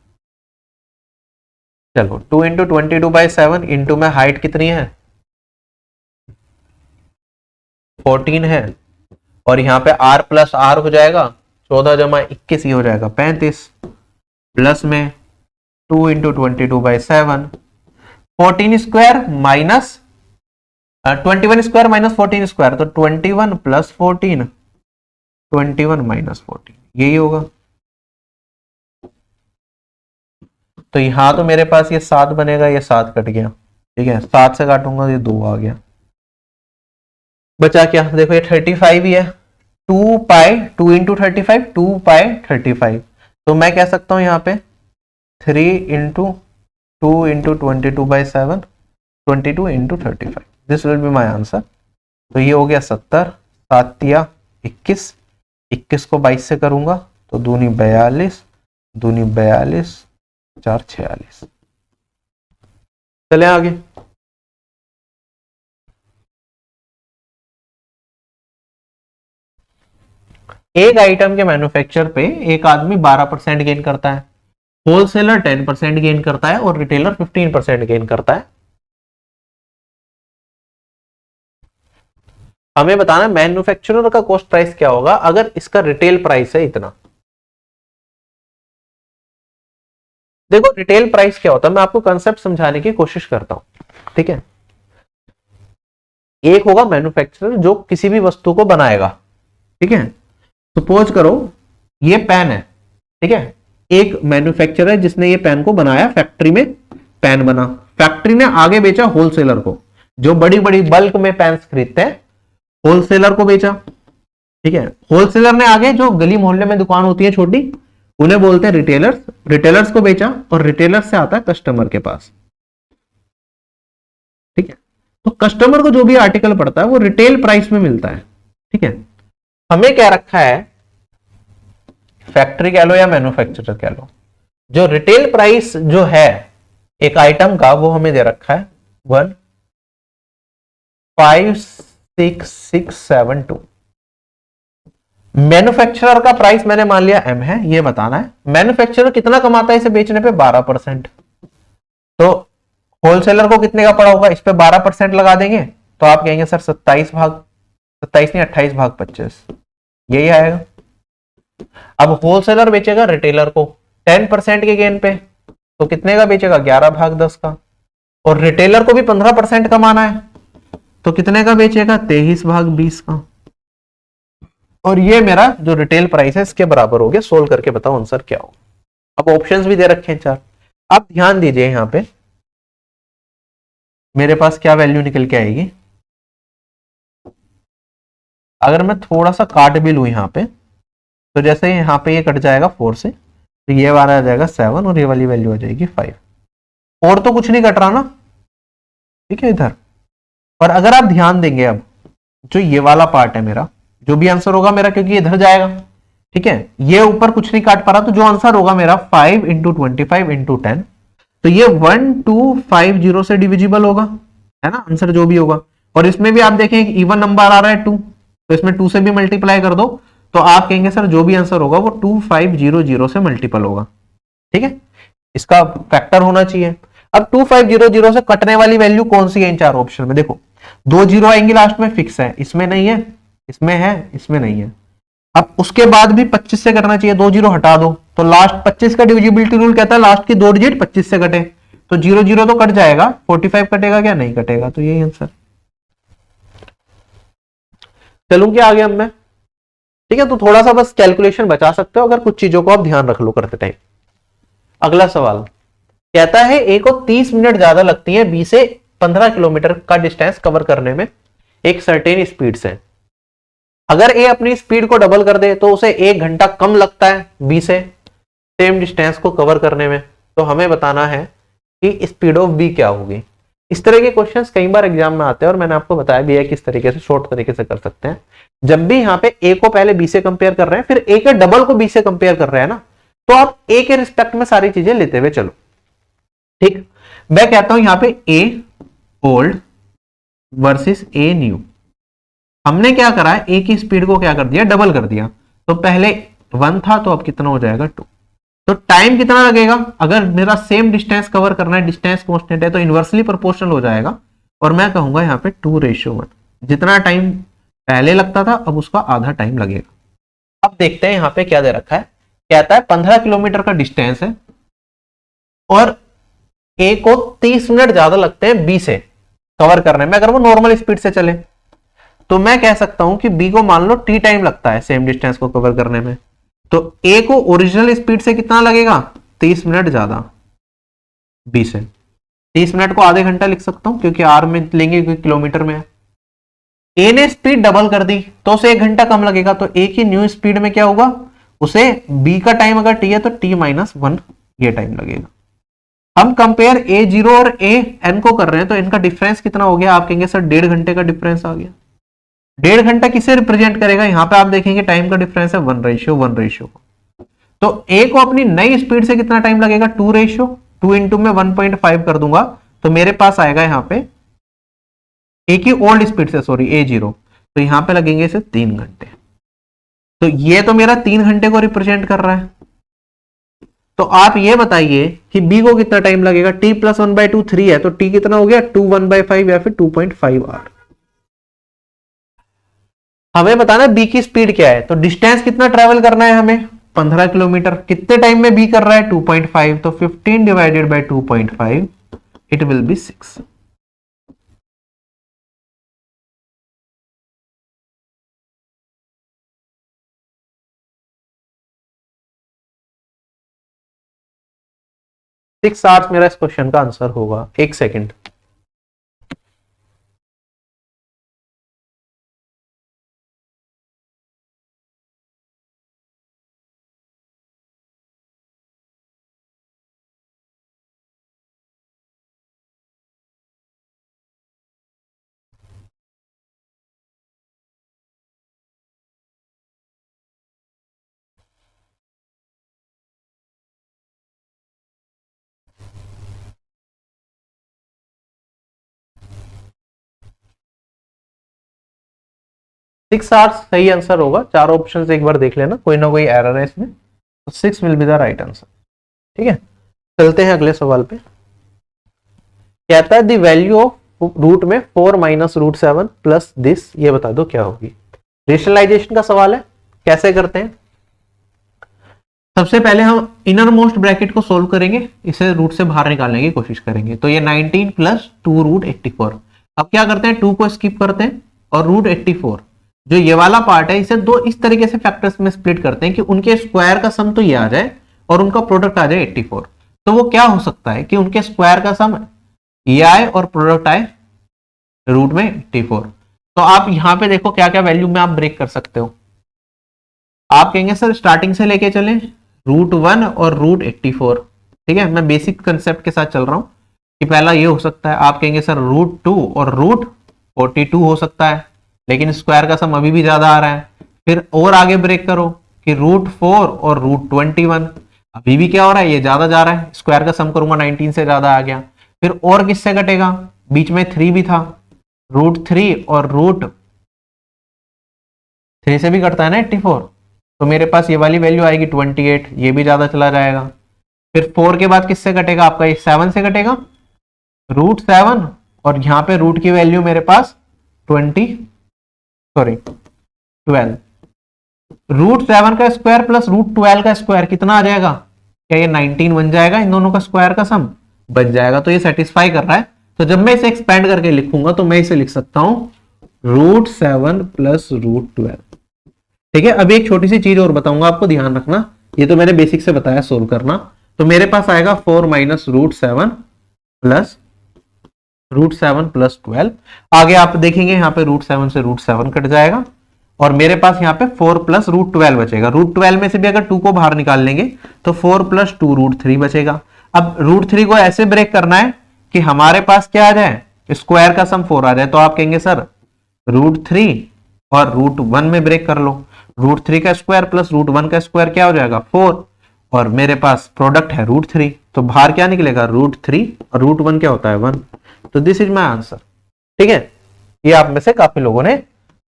चलो 2 × 22/7 इंटू में हाइट कितनी है 14 है, और यहां पे r प्लस आर हो जाएगा 14 जमा 21 ही हो जाएगा 35, प्लस में 2 × 22/7, 14 square minus 21 square minus 14 square, तो 21 प्लस 14, 21 माइनस 14, यही होगा। तो यहां तो मेरे पास ये 7 बनेगा, ये 7 कट गया, ठीक है, 7 से काटूंगा ये 2 आ गया, बचा क्या, देखो ये 35 ही है, 2 पाई 2 × 35, 2 पाई 35, तो मैं कह सकता हूं यहाँ पे 3 × 2 × 22/7, 22 × 35, this will be my answer. तो ये हो गया 70, 7 या 21, 21 को 22 से करूंगा तो दूनी 42, दूनी 42, 4 46। चले आगे। एक आइटम के मैन्युफैक्चर पे एक आदमी 12% गेन करता है, होलसेलर 10% गेन करता है, और रिटेलर 15% गेन करता है। हमें बताना मैन्युफैक्चरर का कॉस्ट प्राइस क्या होगा अगर इसका रिटेल प्राइस है इतना। देखो रिटेल प्राइस क्या होता है, मैं आपको कंसेप्ट समझाने की कोशिश करता हूं, ठीक है। एक होगा मैन्युफैक्चरर जो किसी भी वस्तु को बनाएगा, ठीक है। सपोज करो ये पेन है, ठीक है, एक मैन्युफैक्चरर है जिसने ये पेन को बनाया, फैक्ट्री में पेन बना, फैक्ट्री ने आगे बेचा होलसेलर को, जो बड़ी बड़ी बल्क में पेन खरीदते हैं होलसेलर को बेचा, ठीक है। होलसेलर ने आगे जो गली मोहल्ले में दुकान होती है छोटी, उन्हें बोलते हैं रिटेलर्स, रिटेलर्स को बेचा, और रिटेलर्स से आता है कस्टमर के पास, ठीक है। तो कस्टमर को जो भी आर्टिकल पड़ता है वो रिटेल प्राइस में मिलता है, ठीक है। हमें क्या रखा है, फैक्ट्री कह लो या मैन्युफैक्चरर कह लो, जो रिटेल प्राइस जो है एक आइटम का वो हमें दे रखा है 156,672। मैन्युफैक्चरर का प्राइस मैंने मान लिया M है, ये बताना है मैन्युफैक्चरर कितना कमाता है इसे बेचने पे 12%। तो होलसेलर को कितने का पड़ा होगा, इस पे 12% लगा देंगे तो आप कहेंगे सर 27 भाग 27 नहीं 28 भाग 25, यही आएगा। अब होलसेलर बेचेगा रिटेलर को 10% के गेन पे, तो कितने का बेचेगा, 11 भाग 10 का, और रिटेलर को भी 15% कमाना है तो कितने का बेचेगा, 23 भाग 20 का। और ये मेरा जो रिटेल प्राइस है इसके बराबर हो गया। सोल्व करके बताओ आंसर क्या हो। अब ऑप्शंस भी दे रखे हैं 4, आप ध्यान दीजिए यहां पे मेरे पास क्या वैल्यू निकल के आएगी। अगर मैं थोड़ा सा काट भी लू यहाँ पे, तो जैसे यहाँ पे ये कट जाएगा 4 से, तो ये वाला आ जाएगा 7 और ये वाली वैल्यू आ जाएगी 5, और तो कुछ नहीं कट रहा ना, ठीक है इधर। पर अगर आप ध्यान देंगे, अब जो ये वाला पार्ट है मेरा, जो भी आंसर होगा मेरा, क्योंकि ये इधर जाएगा, ठीक है, ये ऊपर कुछ नहीं काट पा रहा, तो जो आंसर होगा मेरा 5 इंटू 25 इंटू 10, तो ये 1250 से डिविजिबल होगा, है ना आंसर जो भी होगा। और इसमें भी आप देखें इवन नंबर आ रहा है 2, तो इसमें 2 से भी मल्टीप्लाई कर दो, तो आप कहेंगे सर जो भी आंसर होगा वो 2500 से मल्टीपल होगा, ठीक है, इसका फैक्टर होना चाहिए। अब 2500 से कटने वाली वैल्यू कौन सी है इन 4 ऑप्शन में, देखो 2 जीरो आएंगी लास्ट में, फिक्स है, इसमें नहीं है, इसमें है, इसमें नहीं है। अब उसके बाद भी 25 से करना चाहिए, 2 जीरो हटा दो, तो लास्ट 25 का डिविजिबिलिटी रूल कहता है लास्ट की 2 डिजिट 25 से कटे, तो 0 0 तो कट जाएगा, 45 कटेगा क्या, नहीं कटेगा, तो यही आंसर। चलूं क्या आगे अब मैं, ठीक है, तो थोड़ा सा बस कैलकुलेशन बचा सकते हो अगर कुछ चीजों को आप ध्यान रख लो करते टाइम। अगला सवाल कहता है ए को 30 मिनट ज्यादा लगती है बी से 15 किलोमीटर का डिस्टेंस कवर करने में एक सर्टेन स्पीड से। अगर ए अपनी स्पीड को डबल कर दे तो उसे 1 घंटा कम लगता है बी से सेम डिस्टेंस को कवर करने में, तो हमें बताना है कि स्पीड ऑफ बी क्या होगी। इस तरह के क्वेश्चंस कई बार एग्जाम में आते हैं और मैंने आपको बताया भी है किस तरीके से शॉर्ट तरीके से कर सकते हैं। जब भी यहाँ पे ए को पहले बी से कंपेयर कर रहे हैं, फिर ए के डबल को बी से कंपेयर कर रहे हैं ना, तो आप ए के रिस्पेक्ट में सारी चीजें लेते हुए चलो, ठीक। मैं कहता हूं यहां पे ए ओल्ड वर्सेस ए न्यू, हमने क्या करा है, ए की स्पीड को क्या कर दिया, डबल कर दिया, तो पहले 1 था तो अब कितना हो जाएगा 2, तो टाइम कितना लगेगा, अगर मेरा सेम डिस्टेंस कवर करना है, डिस्टेंस कांस्टेंट है, तो इनवर्सली प्रोपोर्शनल हो जाएगा, और मैं कहूंगा यहाँ पे 2:1, जितना टाइम पहले लगता था अब उसका आधा टाइम लगेगा। अब देखते हैं यहाँ पे क्या दे रखा है, कहता है 15 किलोमीटर का डिस्टेंस है और ए को 30 मिनट ज्यादा लगते हैं बी से कवर करने में अगर वो नॉर्मल स्पीड से चले, तो मैं कह सकता हूं कि बी को मान लो टी टाइम लगता है सेम डिस्टेंस को कवर करने में, तो ए को ओरिजिनल स्पीड से कितना लगेगा, 30 मिनट ज्यादा बी से। 30 मिनट को आधे घंटा लिख सकता हूं क्योंकि आर में लेंगे क्योंकि किलोमीटर में है। ए ने स्पीड डबल कर दी तो उसे 1 घंटा कम लगेगा, तो ए की न्यू स्पीड में क्या होगा, उसे बी का टाइम अगर टी है तो t-1 ये टाइम लगेगा। हम कंपेयर ए जीरो और ए एन को कर रहे हैं, तो इनका डिफरेंस कितना हो गया, आप कहेंगे सर 1.5 घंटे का डिफरेंस आ गया। 1.5 घंटा किसे रिप्रेजेंट करेगा, यहां पे आप देखेंगे टाइम का डिफरेंस है 1:1, तो ए को अपनी नई स्पीड से कितना टाइम लगेगा, 2:2 इंटू में 1.5 कर दूंगा, तो मेरे पास आएगा यहां पे ए की ओल्ड स्पीड से, सॉरी ए जीरो, तो यहां पे लगेंगे इसे 3 घंटे, तो ये तो मेरा 3 घंटे को रिप्रेजेंट कर रहा है। तो आप ये बताइए कि बी को कितना टाइम लगेगा, t प्लस 1/2 3 है, तो t कितना हो गया 2 1/5 या फिर 2.5 आर। हमें बताना बी की स्पीड क्या है, तो डिस्टेंस कितना ट्रेवल करना है हमें 15 किलोमीटर, कितने टाइम में बी कर रहा है 2.5, तो 15 divided by 2.5 it will be 6। Six hours मेरा इस क्वेश्चन का आंसर होगा। 1 सेकेंड, सिक्स आवर्स सही आंसर होगा। 4 ऑप्शन एक बार देख लेना, कोई ना कोई एरर है इसमें, तो 6 will be the right answer. ठीक है, चलते हैं अगले सवाल पे। कहता है द वैल्यू ऑफ रूट में 4 माइनस रूट 7 प्लस दिस, ये बता दो क्या होगी। रेशनलाइजेशन का सवाल है, कैसे करते हैं। सबसे पहले हम इनर मोस्ट ब्रैकेट को सोल्व करेंगे, इसे रूट से बाहर निकालने की कोशिश करेंगे। तो ये 19 प्लस 2 रूट 84। अब क्या करते हैं, 2 को स्किप करते हैं और रूट 84 जो ये वाला पार्ट है इसे दो इस तरीके से फैक्टर्स में स्प्लिट करते हैं कि उनके स्क्वायर का सम तो ये आ जाए और उनका प्रोडक्ट आ जाए 84। तो वो क्या हो सकता है कि उनके स्क्वायर का सम ये आए और प्रोडक्ट आए रूट में 84। तो आप यहां पे देखो क्या क्या वैल्यू में आप ब्रेक कर सकते हो। आप कहेंगे सर स्टार्टिंग से लेके चले रूट 1 और रूट 84, ठीक है, मैं बेसिक कंसेप्ट के साथ चल रहा हूं कि पहला ये हो सकता है। आप कहेंगे सर रूट 2 और रूट 42 हो सकता है, लेकिन स्क्वायर का सम अभी भी ज्यादा आ रहा है। फिर और आगे ब्रेक करो कि रूट 4 और रूट 21, अभी भी क्या हो रहा है, ये ज्यादा जा रहा है, स्क्वायर का सम करूंगा 19 से ज्यादा आ गया। फिर और किससे कटेगा, बीच में 3 भी था, रूट 3 और रूट 3 से भी कटता है ना 84, तो मेरे पास ये वाली वैल्यू आएगी 28, ये भी ज्यादा चला जाएगा। फिर 4 के बाद किससे कटेगा, आपका ये 7 से कटेगा, रूट 7, और यहां पे रूट की वैल्यू मेरे पास 12 रूट 7 का स्क्वायर प्लस रूट 12 का स्क्वायर कितना आ जाएगा, क्या ये 19 बन जाएगा, इन दोनों का स्क्वायर का सम बन जाएगा। तो ये सेटिस्फाई कर रहा है। तो जब मैं इसे एक्सपेंड करके लिखूंगा तो मैं इसे लिख सकता हूं रूट 7 प्लस रूट 12, ठीक है। अभी एक छोटी सी चीज और बताऊंगा आपको, ध्यान रखना, ये तो मैंने बेसिक से बताया सोल्व करना। तो मेरे पास आएगा 4 minus root 7 plus root 7 plus 12। आगे आप देखेंगे यहाँ पे रूट 7 से रूट 7 कट जाएगा और मेरे पास यहाँ पे 4 प्लस रूट 12 बचेगा। रूट 12 में से भी अगर 2 को बाहर निकाल लेंगे तो 4 प्लस 2 रूट 3 बचेगा। अब रूट 3 को ऐसे ब्रेक करना है कि हमारे पास क्या आ जाए, स्क्वायर का सम 4 आ जाए। तो आप कहेंगे सर रूट 3 और रूट 1 में ब्रेक कर लो, रूट 3 का स्क्वायर प्लस रूट 1 का स्क्वायर क्या हो जाएगा 4, और मेरे पास प्रोडक्ट है रूट 3, तो बाहर क्या निकलेगा रूट 3 और रूट 1 क्या होता है 1। तो दिस इज माई आंसर, ठीक है। ये आप में से काफी लोगों ने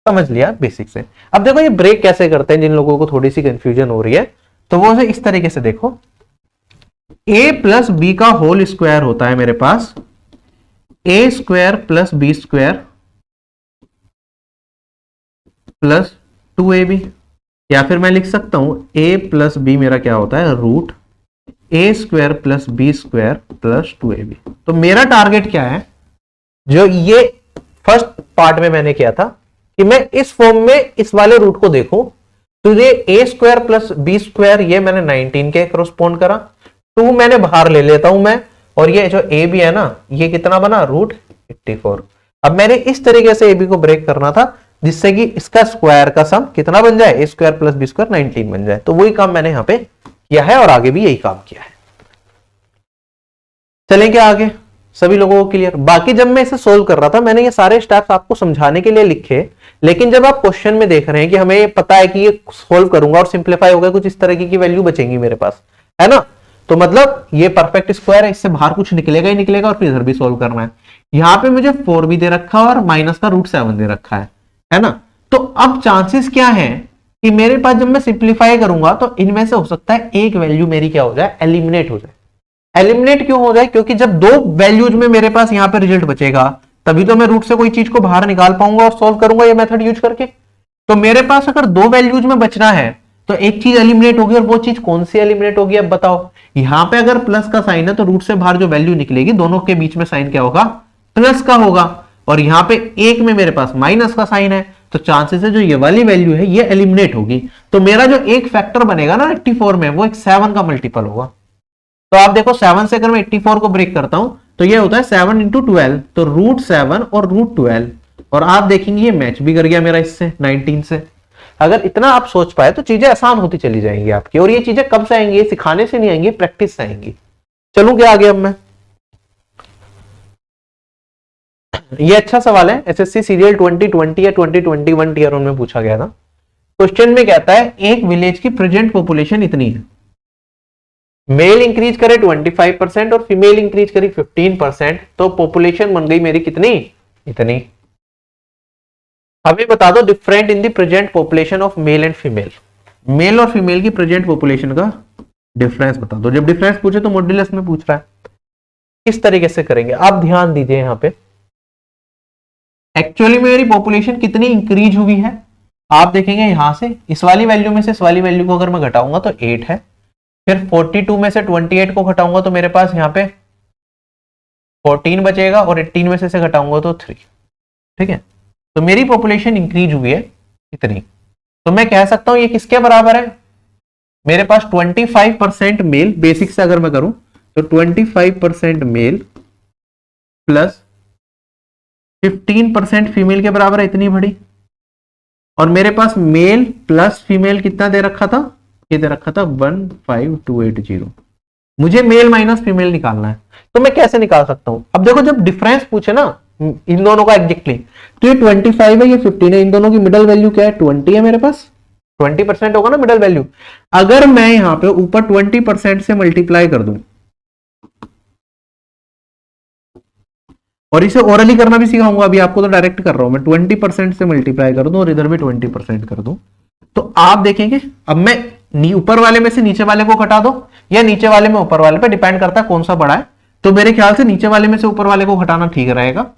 समझ लिया बेसिक से। अब देखो ये ब्रेक कैसे करते हैं, जिन लोगों को थोड़ी सी कंफ्यूजन हो रही है तो वो इस तरीके से देखो, a प्लस बी का होल स्क्वायर होता है मेरे पास a square plus B square plus 2ab, या फिर मैं लिख सकता हूं a प्लस बी मेरा क्या होता है root a square plus B square plus 2ab। तो मेरा टारगेट क्या है, जो ये फर्स्ट पार्ट में मैंने किया था कि मैं इस फॉर्म में इस वाले रूट को देखूं, तो ये a square plus B square ये मैंने 19 के करोस्पोंड करा, 2 मैंने बाहर ले लेता हूं मैं, और ये जो a भी है ना ये कितना बना रूट 84। अब मैंने इस तरीके से a b को ब्रेक करना था जिससे कि इसका स्क्वायर का सम कितना बन जाए, a square plus B square 19 बन जाए। तो वही काम मैंने यहां पे किया है और आगे भी यही काम किया है। चलेंगे आगे, सभी लोगों को क्लियर। बाकी जब मैं इसे सोल्व कर रहा था मैंने ये सारे स्टेप्स आपको समझाने के लिए लिखे, लेकिन जब आप क्वेश्चन में देख रहे हैं कि हमें पता है कि ये सोल्व करूंगा और सिंप्लीफाई होगा, कुछ इस तरीके की वैल्यू बचेंगी मेरे पास, है ना, तो मतलब ये परफेक्ट स्क्वायर है, इससे बाहर कुछ निकलेगा ही निकलेगा, और फिर इधर भी सोल्व करना है। यहां पे मुझे 4 भी दे रखा है और माइनस का रूट 7 दे रखा है ना। तो अब चांसेस क्या है कि मेरे पास जब मैं सिंप्लीफाई करूंगा तो इनमें से हो सकता है एक वैल्यू मेरी क्या हो जाए, एलिमिनेट हो जाए। एलिमिनेट क्यों हो जाए, क्योंकि जब दो वैल्यूज में मेरे पास यहां पे रिजल्ट बचेगा तभी तो मैं रूट से कोई चीज को बाहर निकाल पाऊंगा और सॉल्व करूंगा ये मेथड यूज करके। तो मेरे पास अगर दो वैल्यूज में बचना है तो एक चीज एलिमिनेट होगी, और वो चीज कौन सी एलिमिनेट होगी अब बताओ। यहां पे अगर प्लस का साइन है तो रूट से बाहर जो वैल्यू निकलेगी दोनों के बीच में साइन क्या होगा, प्लस का होगा, और यहां पे एक में मेरे पास माइनस का साइन है, तो चांसेस है जो ये वाली वैल्यू है ये एलिमिनेट होगी। तो मेरा जो एक फैक्टर बनेगा ना 84 में वो एक 7 का मल्टीपल होगा। तो आप देखो 7 से अगर मैं 84 को ब्रेक करता हूं तो ये होता है 7 इंटू 12, तो रूट 7 और रूट 12, और आप देखेंगे ये मैच भी कर गया मेरा इससे 19 से। अगर इतना आप सोच पाए तो चीजें आसान होती चली जाएंगी आपकी, और ये चीजें कब से आएंगी, सिखाने से नहीं आएंगी, प्रैक्टिस से आएंगी। चलूं क्या आगे अब मैं, ये अच्छा सवाल है, एसएससी सीरियल 2020 या 2021 टीयर वन में पूछा गया था। क्वेश्चन में कहता है एक विलेज की प्रेजेंट पॉपुलेशन इतनी है, मेल इंक्रीज करे 25% और फीमेल इंक्रीज करी 15%, तो पॉपुलेशन बन गई मेरी कितनी, इतनी। हमें बता दो different in the present population of male and female, male और फीमेल की प्रेजेंट पॉपुलेशन का डिफरेंस बता दो। जब डिफरेंस पूछे तो मॉड्यूलस में पूछ रहा है, किस तरीके से करेंगे आप ध्यान दीजिए यहां पे। एक्चुअली मेरी पॉपुलेशन कितनी इंक्रीज हुई है आप देखेंगे यहां से, इस वाली वैल्यू में से इस वाली वैल्यू को अगर मैं घटाऊंगा तो 8 है, फिर 42 में से 28 को घटाऊंगा तो मेरे पास यहाँ पे 14 बचेगा, और 18 में से घटाऊंगा तो 3। ठीक है, तो मेरी पॉपुलेशन इंक्रीज हुई है इतनी, तो मैं कह सकता हूं ये किसके बराबर है, मेरे पास 25% मेल, बेसिक से अगर मैं करूं तो 25% मेल प्लस 15% फीमेल के बराबर है, इतनी बड़ी। और मेरे पास मेल प्लस फीमेल कितना दे रखा था, ये दे रखा था 15280। मुझे मेल माइनस फीमेल निकालना है, तो मैं कैसे निकाल सकता हूं। अब देखो जब डिफरेंस पूछे ना इन दोनों का एग्जैक्टली, तो ये 25 है, ये 15 है, इन दोनों की मिडल वैल्यू क्या है, 20 है मेरे पास, 20% होगा ना मिडल वैल्यू। अगर मैं यहां पे ऊपर 20% से मल्टीप्लाई कर दूं, और इसे ओरली करना भी सिखाऊंगा, अभी आपको तो डायरेक्ट कर रहा हूं मैं, 20% से मल्टीप्लाई कर दूं और इधर भी 20% कर दूं, तो आप देखेंगे अब मैं ऊपर वाले में से नीचे वाले को घटा दो या नीचे वाले में ऊपर वाले पे, डिपेंड करता है कौन सा बड़ा है। तो मेरे ख्याल से नीचे वाले में से ऊपर वाले को घटाना ठीक रहेगा,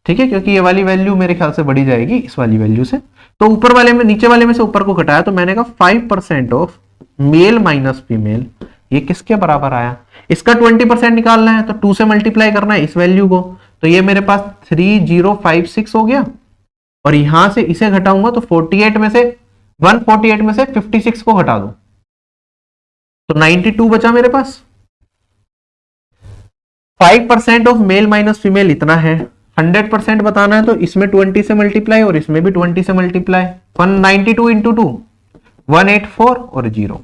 ठीक है, क्योंकि ये वाली वैल्यू मेरे ख्याल से बढ़ी जाएगी इस वाली वैल्यू से। तो ऊपर वाले में नीचे वाले में से ऊपर को घटाया, तो मैंने कहा 5% ऑफ मेल माइनस फीमेल, ये किसके बराबर आया। इसका 20% निकालना है तो 2 से मल्टीप्लाई करना है इस वैल्यू को, तो ये मेरे पास 3056 हो गया, और यहां से इसे घटाऊंगा तो 148 में से 56 को घटा दो तो 92 बचा मेरे पास। 5% ऑफ मेल माइनस फीमेल इतना है, 100% बताना है तो इसमें 20 से मल्टीप्लाई और इसमें भी 20 से मल्टीप्लाई, 192 इंटू 2 184 और 0।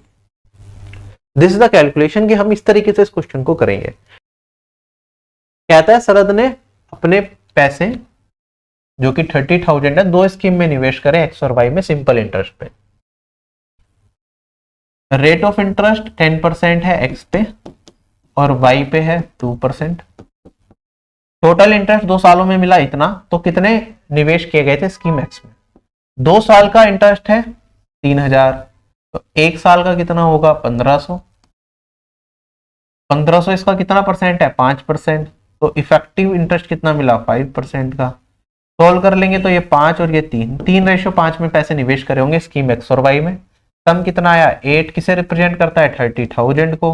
दिस इज द कैलकुलेशन कि हम इस तरीके से इस क्वेश्चन को करेंगे। कहता है शरद ने अपने पैसे जो कि 30,000 है 2 स्कीम में निवेश करें एक्स और वाई में सिंपल इंटरेस्ट पे। रेट ऑफ इंटरेस्ट 10% है एक्स पे और वाई पे है 2%। टोटल इंटरेस्ट 2 सालों में मिला इतना, तो कितने निवेश किए गए थे स्कीम एक्स में। 2 साल का इंटरेस्ट है 3000, तो 1 साल का कितना होगा 1500। 1500 इसका कितना परसेंट है 5%, तो इफेक्टिव इंटरेस्ट कितना मिला 5% का। सोल्व कर लेंगे तो ये 5 और ये 3:5 में पैसे निवेश करे होंगे स्कीम एक्स और वाई में। सम कितना आया 8 किसे रिप्रेजेंट करता है 30,000 को,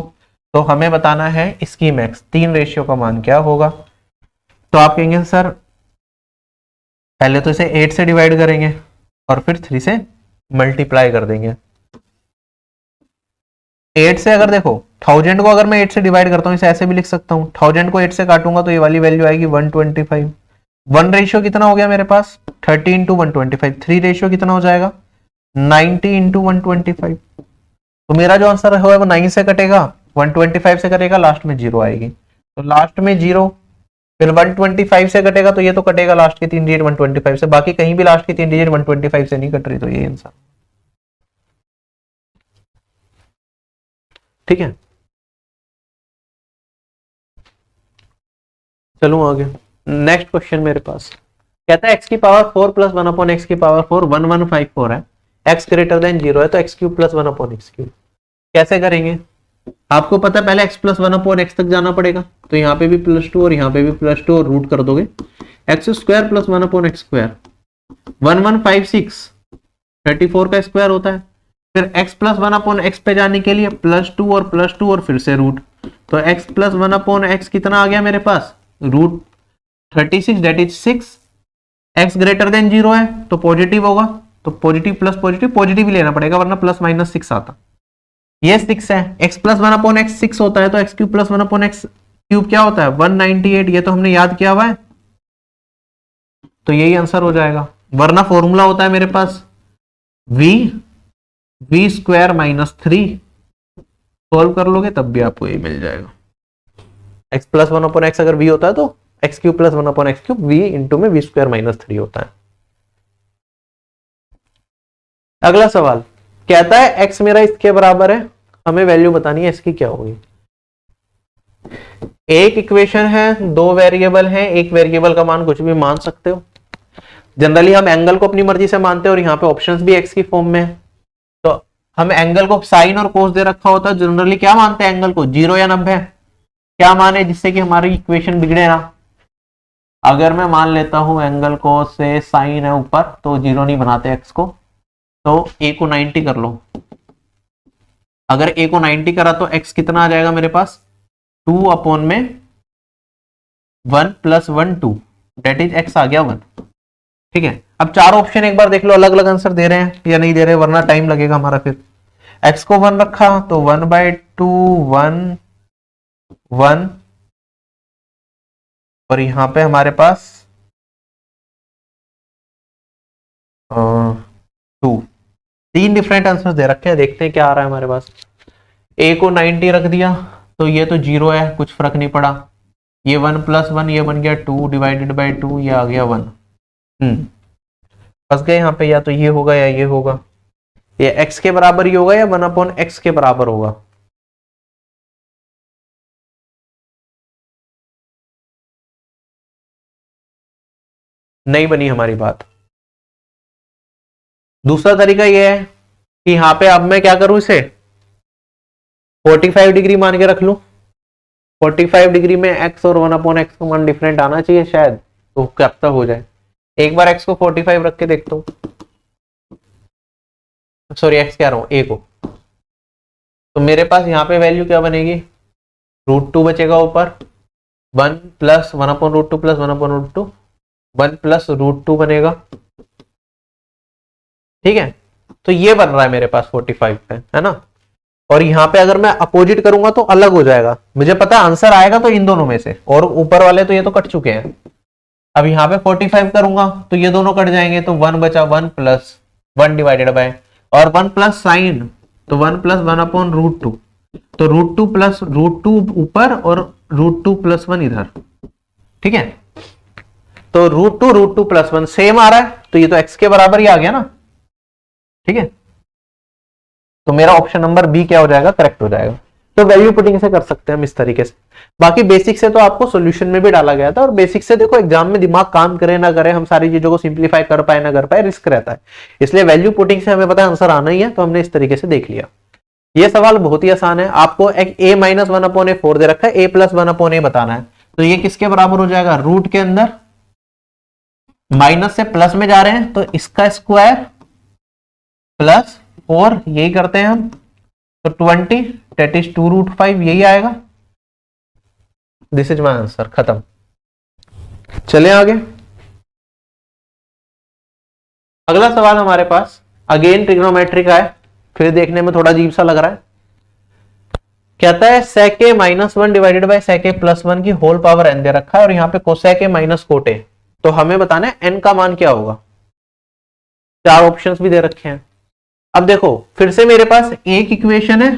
तो हमें बताना है स्कीम एक्स 3 का मान क्या होगा। तो आप कहेंगे सर पहले तो इसे 8 से डिवाइड करेंगे और फिर 3 से मल्टीप्लाई कर देंगे। 8 से अगर देखो 1000 को अगर मैं 8 से डिवाइड करता हूं, इसे ऐसे भी लिख सकता हूं, 1000 को 8 से काटूंगा तो ये वाली वैल्यू आएगी 125। 1 रेशियो कितना हो गया मेरे पास 30 इंटू 125, 3 रेशियो कितना हो जाएगा 90 इंटू 125। तो मेरा जो आंसर है वो 9 से कटेगा, 125 से कटेगा, लास्ट में 0 आएगी, तो लास्ट में 0, फिर 125 से कटेगा तो ये तो कटेगा लास्ट की 3 डिजिट 125 से, बाकी कहीं भी लास्ट की 3 डिजिट 125 से नहीं कट रही, तो ये आंसर ठीक है। चलो आगे नेक्स्ट क्वेश्चन मेरे पास कहता है एक्स की पावर 4 प्लस 1 अपॉन एक्स की पावर 4 1154 है, एक्स ग्रेटर देन 0 है, तो x cube plus 1 upon x cube कैसे करेंगे। आपको पता है पहले एक्स प्लस 1 अपॉन एक्स तक जाना पड़ेगा, तो यहाँ पे भी +2 और यहाँ पे भी +2 और रूट कर दोगे, x square plus 1 upon x square 1156 34 का स्क्वायर होता है। फिर x प्लस 1 अपॉन एक्स पे जाने के लिए +2 और फिर से रूट, तो x प्लस 1 अपॉन एक्स कितना आ गया मेरे पास root 36 that is 6। x greater than 0 है तो पॉजिटिव होगा, तो पॉजिटिव प्लस पॉजिटिव ही लेना पड़ेगा वरना प्लस माइनस 6 आता। ये 6 है, x प्लस 1 अपॉन एक्स 6 होता है, तो x cube plus 1 upon x cube क्या होता है 198, ये तो हमने याद किया हुआ है, तो यही आंसर हो जाएगा। वरना फॉर्मूला होता है मेरे पास v स्क्वायर माइनस 3, सोल्व कर लोगे तब भी आपको ये मिल जाएगा। x प्लस 1 अपॉन एक्स अगर v होता है तो x cube plus 1 upon x cube v into में v स्क्वायर माइनस 3 होता है। अगला सवाल कहता है x मेरा इसके बराबर है, हमें वैल्यू बतानी है इसकी क्या होगी। एक इक्वेशन है, 2 वेरिएबल है, एक वेरिएबल का मान कुछ भी मान सकते हो। जनरली हम एंगल को अपनी मर्जी से मानते हैं और यहाँ पे ऑप्शंस भी x की फॉर्म में है, तो हम एंगल को साइन और कोस दे रखा होता है, जनरली क्या मानते हैं एंगल को 0 या 90, क्या मान है जिससे कि हमारी इक्वेशन बिगड़े ना। अगर मैं मान लेता हूं एंगल को से साइन है ऊपर तो जीरो नहीं बनाते एक्स को, तो ए को 90 कर लो। अगर ए को 90 करा तो एक्स कितना आ जाएगा मेरे पास, 2 अपॉन में 1 प्लस 1 2, डेट इज एक्स आ गया 1। ठीक है, अब चारों ऑप्शन एक बार देख लो अलग अलग आंसर दे रहे हैं या नहीं दे रहे, वरना टाइम लगेगा हमारा। फिर एक्स को 1 रखा तो 1/2 1 1, और यहां पे हमारे पास 2। तीन डिफरेंट आंसर दे रखे हैं, देखते हैं क्या आ रहा है हमारे पास। ए को 90 रख दिया तो ये तो जीरो है, कुछ फर्क नहीं पड़ा। ये 1 प्लस 1 ये बन गया 2 डिवाइडेड बाई 2, ये आ गया 1। फंस गए यहाँ पे, या तो ये होगा या ये होगा। ये x के बराबर ही होगा या 1/x के बराबर होगा। नहीं बनी हमारी बात। दूसरा तरीका ये है कि यहां पे अब मैं क्या करूं, इसे 45 डिग्री मान के रख लूं। 45 डिग्री में x और 1/x का मान डिफरेंट आना चाहिए शायद, तो कब तक हो जाए। एक बार x को 45 रख के देखता हूं, सॉरी x कह रहा हूं a को। तो मेरे पास यहां पे वैल्यू क्या बनेगी, √2 बचेगा ऊपर, 1 प्लस 1/√2 प्लस 1/√2, 1 प्लस √2 बनेगा। ठीक है, तो ये बन रहा है मेरे पास 45 पे, है ना। और यहां पे अगर मैं अपोजिट करूंगा तो अलग हो जाएगा, मुझे पता आंसर आएगा तो इन दोनों में से, और ऊपर वाले तो ये तो कट चुके हैं। अब यहाँ पे 45 करूंगा तो ये दोनों कट जाएंगे, तो 1 बचा, 1 प्लस 1 डिवाइडेड बाय, और 1 प्लस साइन तो 1 प्लस 1/√2, तो √2 प्लस √2 ऊपर और √2 प्लस 1 इधर। ठीक है, तो √2 प्लस 1 सेम आ रहा है, तो ये तो x के बराबर ही आ गया ना। ठीक है, तो मेरा ऑप्शन नंबर बी क्या हो जाएगा, करेक्ट हो जाएगा। तो वैल्यू पुटिंग से कर सकते हैं हम इस तरीके से। बाकी बेसिक से तो आपको सॉल्यूशन में भी डाला गया था, और बेसिक से देखो एग्जाम में दिमाग काम करे ना करे, हम सारी चीजों को सिंप्लीफाई कर पाए ना कर पाए, रिस्क रहता है। इसलिए वैल्यू पुटिंग से हमें पता है आंसर आना ही है, तो हमने इस तरीके से देख लिया। ये सवाल बहुत ही आसान है, आपको एक a माइनस 1/a4 दे रखा है, a प्लस 1/a बताना है। तो ये किसके बराबर हो जाएगा, रूट के अंदर माइनस से प्लस में जा रहे हैं, तो इसका स्क्वायर प्लस 4, यही करते हैं हम, तो 20 डेट इज 2√5, यही आएगा। दिस इज माई आंसर, खत्म। चले आगे। अगला सवाल हमारे पास अगेन ट्रिग्नोमेट्री का है, फिर देखने में थोड़ा अजीब सा लग रहा है। कहता है sec a -1 divided by sec a + 1 की होल पावर n दे रखा है, और यहाँ पे cosec a - cot a, तो हमें बताना है n का मान क्या होगा। चार ऑप्शंस भी दे रखे हैं। अब देखो फिर से मेरे पास एक इक्वेशन है,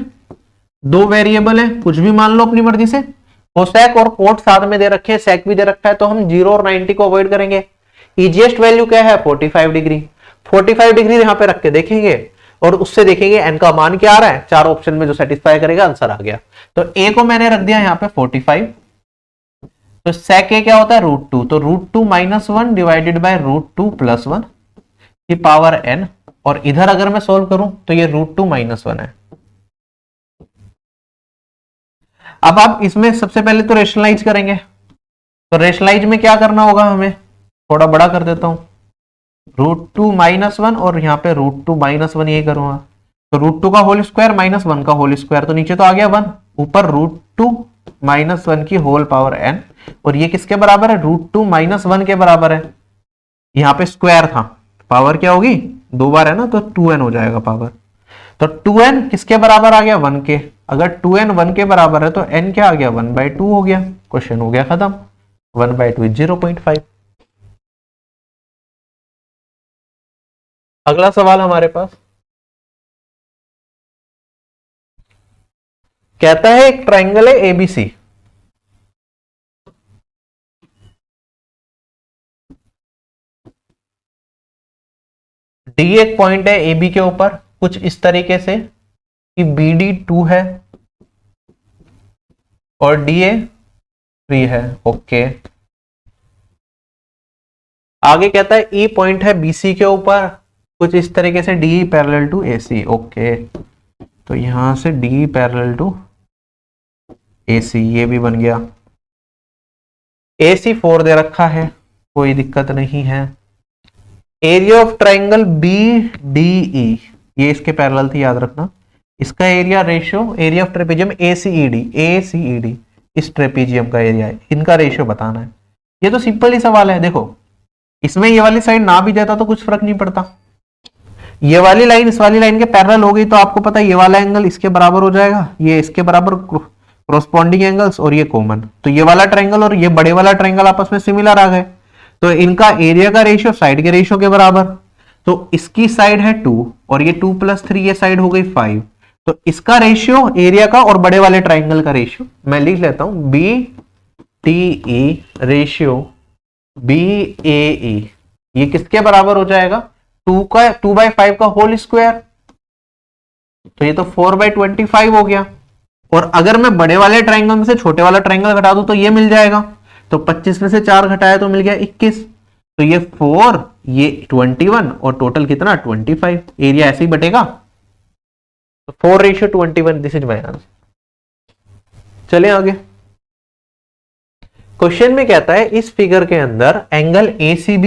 दो वेरिएबल है, कुछ भी मान लो अपनी मर्जी से। कोसेक और कोट साथ में दे रखे हैं, सेक भी दे रखा है, तो हम 0 और 90 को अवॉइड करेंगे। इजीएस्ट वैल्यू क्या है, 45 डिग्री। 45 डिग्री यहां पे रख के देखेंगे और उससे देखेंगे एन का मान क्या आ रहा है। चार ऑप्शन में जो सेटिस्फाई करेगा आंसर आ गया। तो ए को मैंने रख दिया यहां पे 45, तो सेक ए क्या होता है √2, तो √2 - 1 डिवाइडेड बाय √2 + 1 की पावर n, और इधर अगर मैं सोल्व करूं तो ये √2 - 1 है। अब आप इसमें सबसे पहले तो रेशनलाइज करेंगे, तो रेशनलाइज में क्या करना होगा हमें, थोड़ा बड़ा कर देता हूं, √2 - 1 और यहाँ पे √2 - 1 यही करूंगा, तो √2 का होल स्क्वायर -1 का होल स्क्वायर, तो नीचे तो आ गया 1, ऊपर √2 - 1 की होल पावर n, और ये किसके बराबर है, √2 - 1 के बराबर है। यहाँ पे स्क्वायर था, पावर क्या होगी, दो बार है ना, तो 2n हो जाएगा पावर। तो 2n किसके बराबर आ गया, 1 के। अगर 2n 1 के बराबर है तो n क्या आ गया, 1/2 हो गया। क्वेश्चन हो गया खत्म, 1/2 इज 0.5। अगला सवाल हमारे पास कहता है एक ट्राइंगल है एबीसी, डी एक पॉइंट है ए बी के ऊपर कुछ इस तरीके से कि बी डी 2 है और डी ए 3 है। ओके, आगे कहता है ई पॉइंट है बीसी के ऊपर कुछ इस तरीके से D parallel to A C. Okay, तो यहां से डी पैरेलल टू AC ये भी बन गया। AC 4 दे रखा है, कोई दिक्कत नहीं है। एरिया ऑफ ट्राइंगल BDE, ये इसके पैरेलल थी, याद रखना। इसका area ratio, area of trapezium ACED, इस ट्रेपेजियम का एरिया है, इनका रेशियो बताना है। ये तो सिंपल ही सवाल है। देखो इसमें ये वाली साइड ना भी जाता तो कुछ फर्क नहीं पड़ता, ये वाली लाइन इस वाली लाइन के पैरेलल हो गई तो आपको पता है ये वाला एंगल इसके बराबर हो जाएगा, ये इसके बराबर कोरोस्पोंडिंग एंगल्स, और ये कॉमन, तो ये वाला ट्रायंगल और ये बड़े वाला ट्रायंगल आपस में सिमिलर आ गए, तो इनका एरिया का रेशियो साइड के रेशियो के बराबर। तो इसकी साइड है 2 और ये 2 + 3, ये साइड हो गई 5, तो इसका रेशियो एरिया का और बड़े वाले ट्राइंगल का रेशियो मैं लिख लेता हूं, BTE रेशियो BAE, ये किसके बराबर हो जाएगा, 2/5 का होल स्क्वायर, तो ये तो 4/25 हो गया। और अगर मैं बड़े वाले ट्राइंगल में से छोटे वाला ट्राइंगल घटा दूं तो ये मिल जाएगा, तो 25 में से 4 घटाया तो मिल गया 21, तो ये 4 ये 21 और टोटल कितना 25, एरिया ऐसे ही बटेगा, तो 4:21, दिस इज माय आंसर। चलें आगे। क्वेश्चन में कहता है इस फिगर के अंदर एंगल ACB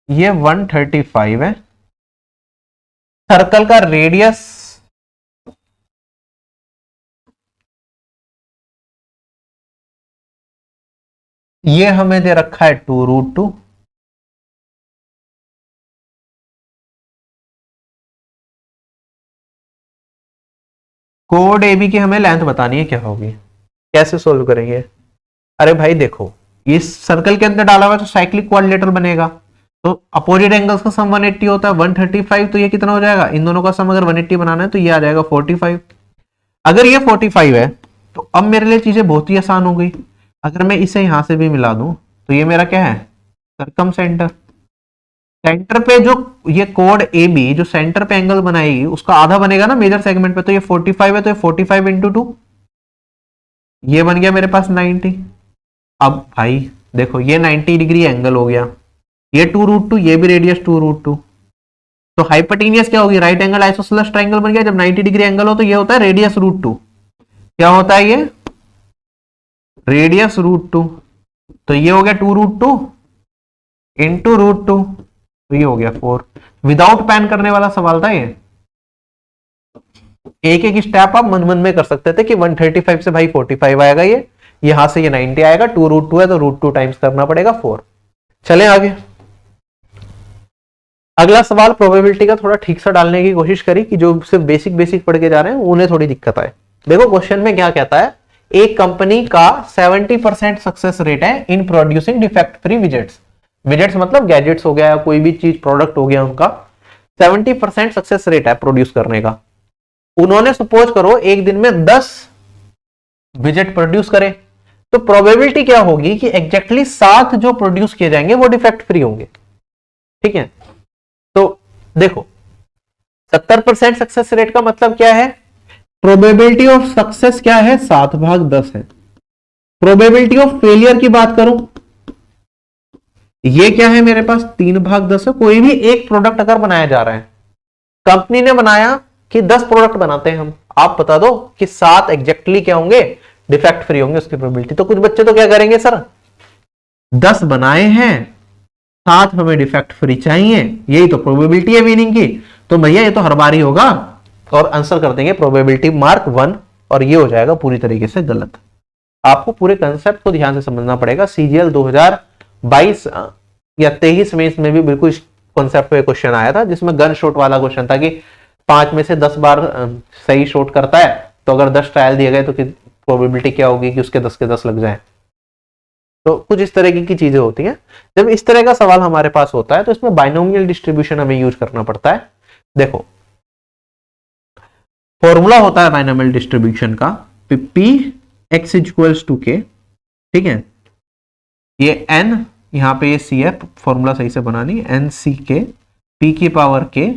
ये 135 है, सर्कल का रेडियस ये हमें दे रखा है 2√2, कोड AB की हमें लेंथ बतानी है क्या होगी, कैसे सोल्व करेंगे। अरे भाई देखो इस सर्कल के अंदर डाला हुआ तो साइक्लिक क्वाड्रिलेटरल बनेगा, तो अपोजिट एंगल्स का सम 180 होता है, 135, तो ये कितना हो जाएगा, इन दोनों का सम अगर 180 बनाना है तो ये आ जाएगा 45। अगर ये 45 है तो अब मेरे लिए चीजें बहुत ही आसान हो गई, अगर मैं इसे यहां से भी मिला दूं तो ये मेरा क्या है, सर्कम सेंटर। सेंटर पे जो ये कोड AB जो सेंटर पे एंगल बनाएगी उसका आधा बनेगा ना मेजर सेगमेंट पे, तो ये 45 है, तो ये 45 × 2, ये बन गया मेरे पास 90। अब भाई देखो ये 90 डिग्री एंगल हो गया, ये 2√2, ये भी रेडियस 2√2, तो हाइपोटेनियस क्या होगी, राइट एंगल आइसोसेलेस ट्रायंगल बन गया। जब 90 डिग्री एंगल हो तो ये होता है रेडियस √2, क्या होता है ये रेडियस √2, तो ये हो गया 2√2 × √2, तो ये हो गया 4। विदाउट पैन करने वाला सवाल था ये, एक एक स्टेप आप मन मन में कर सकते थे कि 135 से भाई 45 आएगा, ये यहां से ये 90 आएगा, 2√2 है तो √2 टाइम्स करना पड़ेगा 4। चलें आगे। अगला सवाल प्रोबेबिलिटी का थोड़ा ठीक सा डालने की कोशिश करी कि जो सिर्फ बेसिक बेसिक पढ़ के जा रहे हैं उन्हें थोड़ी दिक्कत आए। देखो क्वेश्चन में क्या कहता है, एक कंपनी का 70% सक्सेस रेट है in producing defect free widgets, widgets मतलब गैजेट्स हो गया या कोई भी चीज प्रोडक्ट हो गया, उनका 70% सक्सेस रेट है प्रोड्यूस करने का। उन्होंने सपोज करो एक दिन में 10 विजेट प्रोड्यूस करे, तो प्रोबेबिलिटी क्या होगी कि एग्जैक्टली 7 जो प्रोड्यूस किए जाएंगे वो डिफेक्ट फ्री होंगे। ठीक है, तो देखो 70% सक्सेस रेट का मतलब क्या है, प्रोबेबिलिटी ऑफ सक्सेस क्या है 7/10 है। प्रोबेबिलिटी ऑफ फेलियर की बात करूं, ये क्या है मेरे पास 3/10 है। कोई भी एक प्रोडक्ट अगर बनाया जा रहा है, कंपनी ने बनाया कि 10 प्रोडक्ट बनाते हैं हम, आप बता दो कि 7 एग्जैक्टली क्या होंगे डिफेक्ट फ्री होंगे उसकी प्रोबेबिलिटी। तो कुछ बच्चे तो क्या करेंगे, सर 10 बनाए हैं 7 हमें डिफेक्ट फ्री चाहिए, यही तो प्रोबेबिलिटी है विनिंग की, तो भैया ये तो हर बार ही होगा, और आंसर कर देंगे प्रोबेबिलिटी मार्क 1, और ये हो जाएगा पूरी तरीके से गलत। आपको पूरे कंसेप्ट को ध्यान से समझना पड़ेगा। CGL 2022 या 23 में इसमें भी बिल्कुल इस कॉन्सेप्ट पे क्वेश्चन आया था, जिसमें गन शॉट वाला क्वेश्चन था कि 5 में से 10 बार सही शॉट करता है, तो अगर 10 ट्रायल दिए गए तो प्रोबेबिलिटी क्या होगी कि उसके 10 के 10 लग जाए। तो कुछ इस तरह की चीजें होती हैं। जब इस तरह का सवाल हमारे पास होता है तो इसमें बाइनोमियल डिस्ट्रीब्यूशन हमें यूज करना पड़ता है। देखो फॉर्मूला होता है बाइनोमियल डिस्ट्रीब्यूशन का, Px = k, ठीक है, ये n यहां पे ये c है, फॉर्मूला सही से बनानी, NCk p⁻k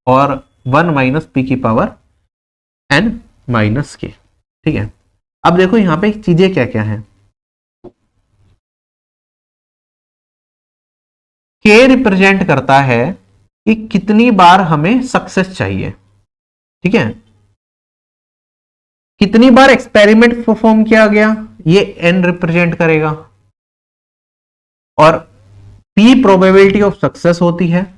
और 1 - p⁻n-k, ठीक है। अब देखो यहां पे चीजें क्या क्या है, k रिप्रेजेंट करता है कि कितनी बार हमें सक्सेस चाहिए, ठीक है। कितनी बार एक्सपेरिमेंट परफॉर्म किया गया, ये n रिप्रेजेंट करेगा, और p प्रोबेबिलिटी ऑफ सक्सेस होती है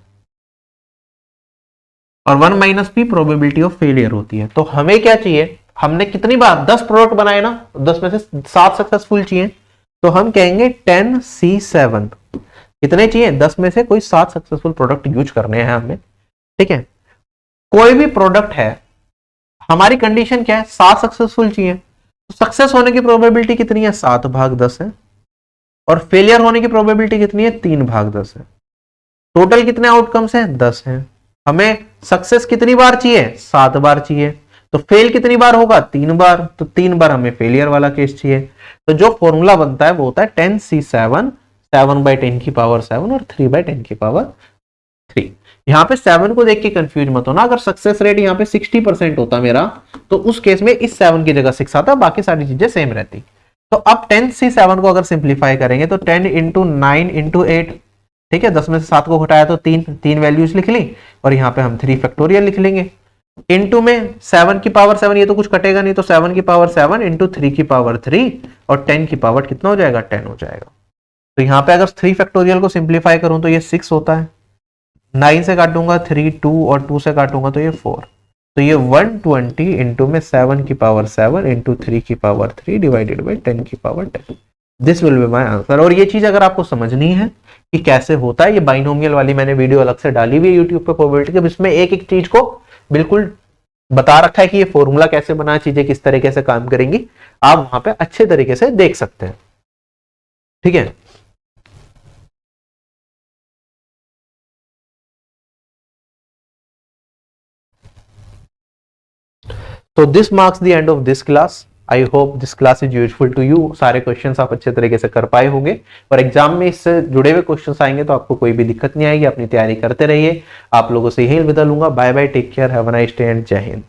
और 1 minus p probability of failure होती है। तो हमें क्या चाहिए, हमने कितनी बार 10 प्रोडक्ट बनाए ना, 10 में से 7 सक्सेसफुल चाहिए, तो हम कहेंगे 10C7। कितने चाहिए, 10 में से कोई 7 सक्सेसफुल प्रोडक्ट यूज करने हैं हमें, ठीक है। कोई भी प्रोडक्ट है, हमारी कंडीशन क्या है, 7 सक्सेसफुल चाहिए, तो सक्सेस होने की प्रोबेबिलिटी कितनी है, 7/10 है, और फेलियर होने की प्रोबेबिलिटी कितनी है, 3/10 है। टोटल कितने आउटकम्स हैं, 10 हैं। हमें सक्सेस कितनी बार चाहिए, 7 बार चाहिए, तो फेल कितनी बार होगा, 3 बार, तो 3 बार हमें फेलियर वाला केस चाहिए। तो जो फॉर्मूला बनता है वो होता है 10C7, 7/10⁻7 और 3/10⁻3। यहाँ पे 7 को देख के कंफ्यूज मत होना, अगर सक्सेस रेट यहाँ पे 60% होता मेरा, तो उस केस में इस 7 की जगह 6 आता, बाकी सारी चीजें सेम रहती। तो अब 10C7 को अगर सिंप्लीफाई करेंगे तो 10 इंटू 9 इंटू 8, ठीक है, 10 में से 7 को घटाया तो 3 वैल्यूज लिख ली, और यहाँ पे हम 3 फैक्टोरियल लिख लेंगे। इंटू में 7 की पावर 7, ये तो कुछ कटेगा नहीं, तो 7 की पावर 7 इंटू 3 की पावर 3, और 10 की पावर कितना हो जाएगा, 10 हो जाएगा। तो यहाँ पे अगर 3 फैक्टोरियल को सिंप्लीफाई करूं तो ये 6 होता है, 9 से काटूंगा 3, 2 और 2 से काटूंगा तो ये 4, तो ये 120 इंटू में 7 की पावर 7 इंटू 3 की पावर 3 डिवाइडेड बाई 10 की power 10। This will be my answer. और ये चीज अगर आपको समझनी है कि कैसे होता है, ये बाइनोमियल वाली मैंने वीडियो अलग से डाली हुई है यूट्यूब पे प्रोबेबिलिटी की, इसमें एक एक चीज को बिल्कुल बता रखा है कि ये फॉर्मूला कैसे बना, चीजें किस तरीके से काम करेंगी, आप वहां पे अच्छे तरीके से देख सकते हैं, ठीक है। तो this marks the end of this class. I hope this class is useful to you. सारे क्वेश्चंस आप अच्छे तरीके से कर पाए होंगे, और एग्जाम में इससे जुड़े हुए क्वेश्चंस आएंगे तो आपको कोई भी दिक्कत नहीं आएगी, अपनी तैयारी करते रहिए। आप लोगों से यही अलविदा लूंगा, bye bye, take care, have a nice day and जय हिंद।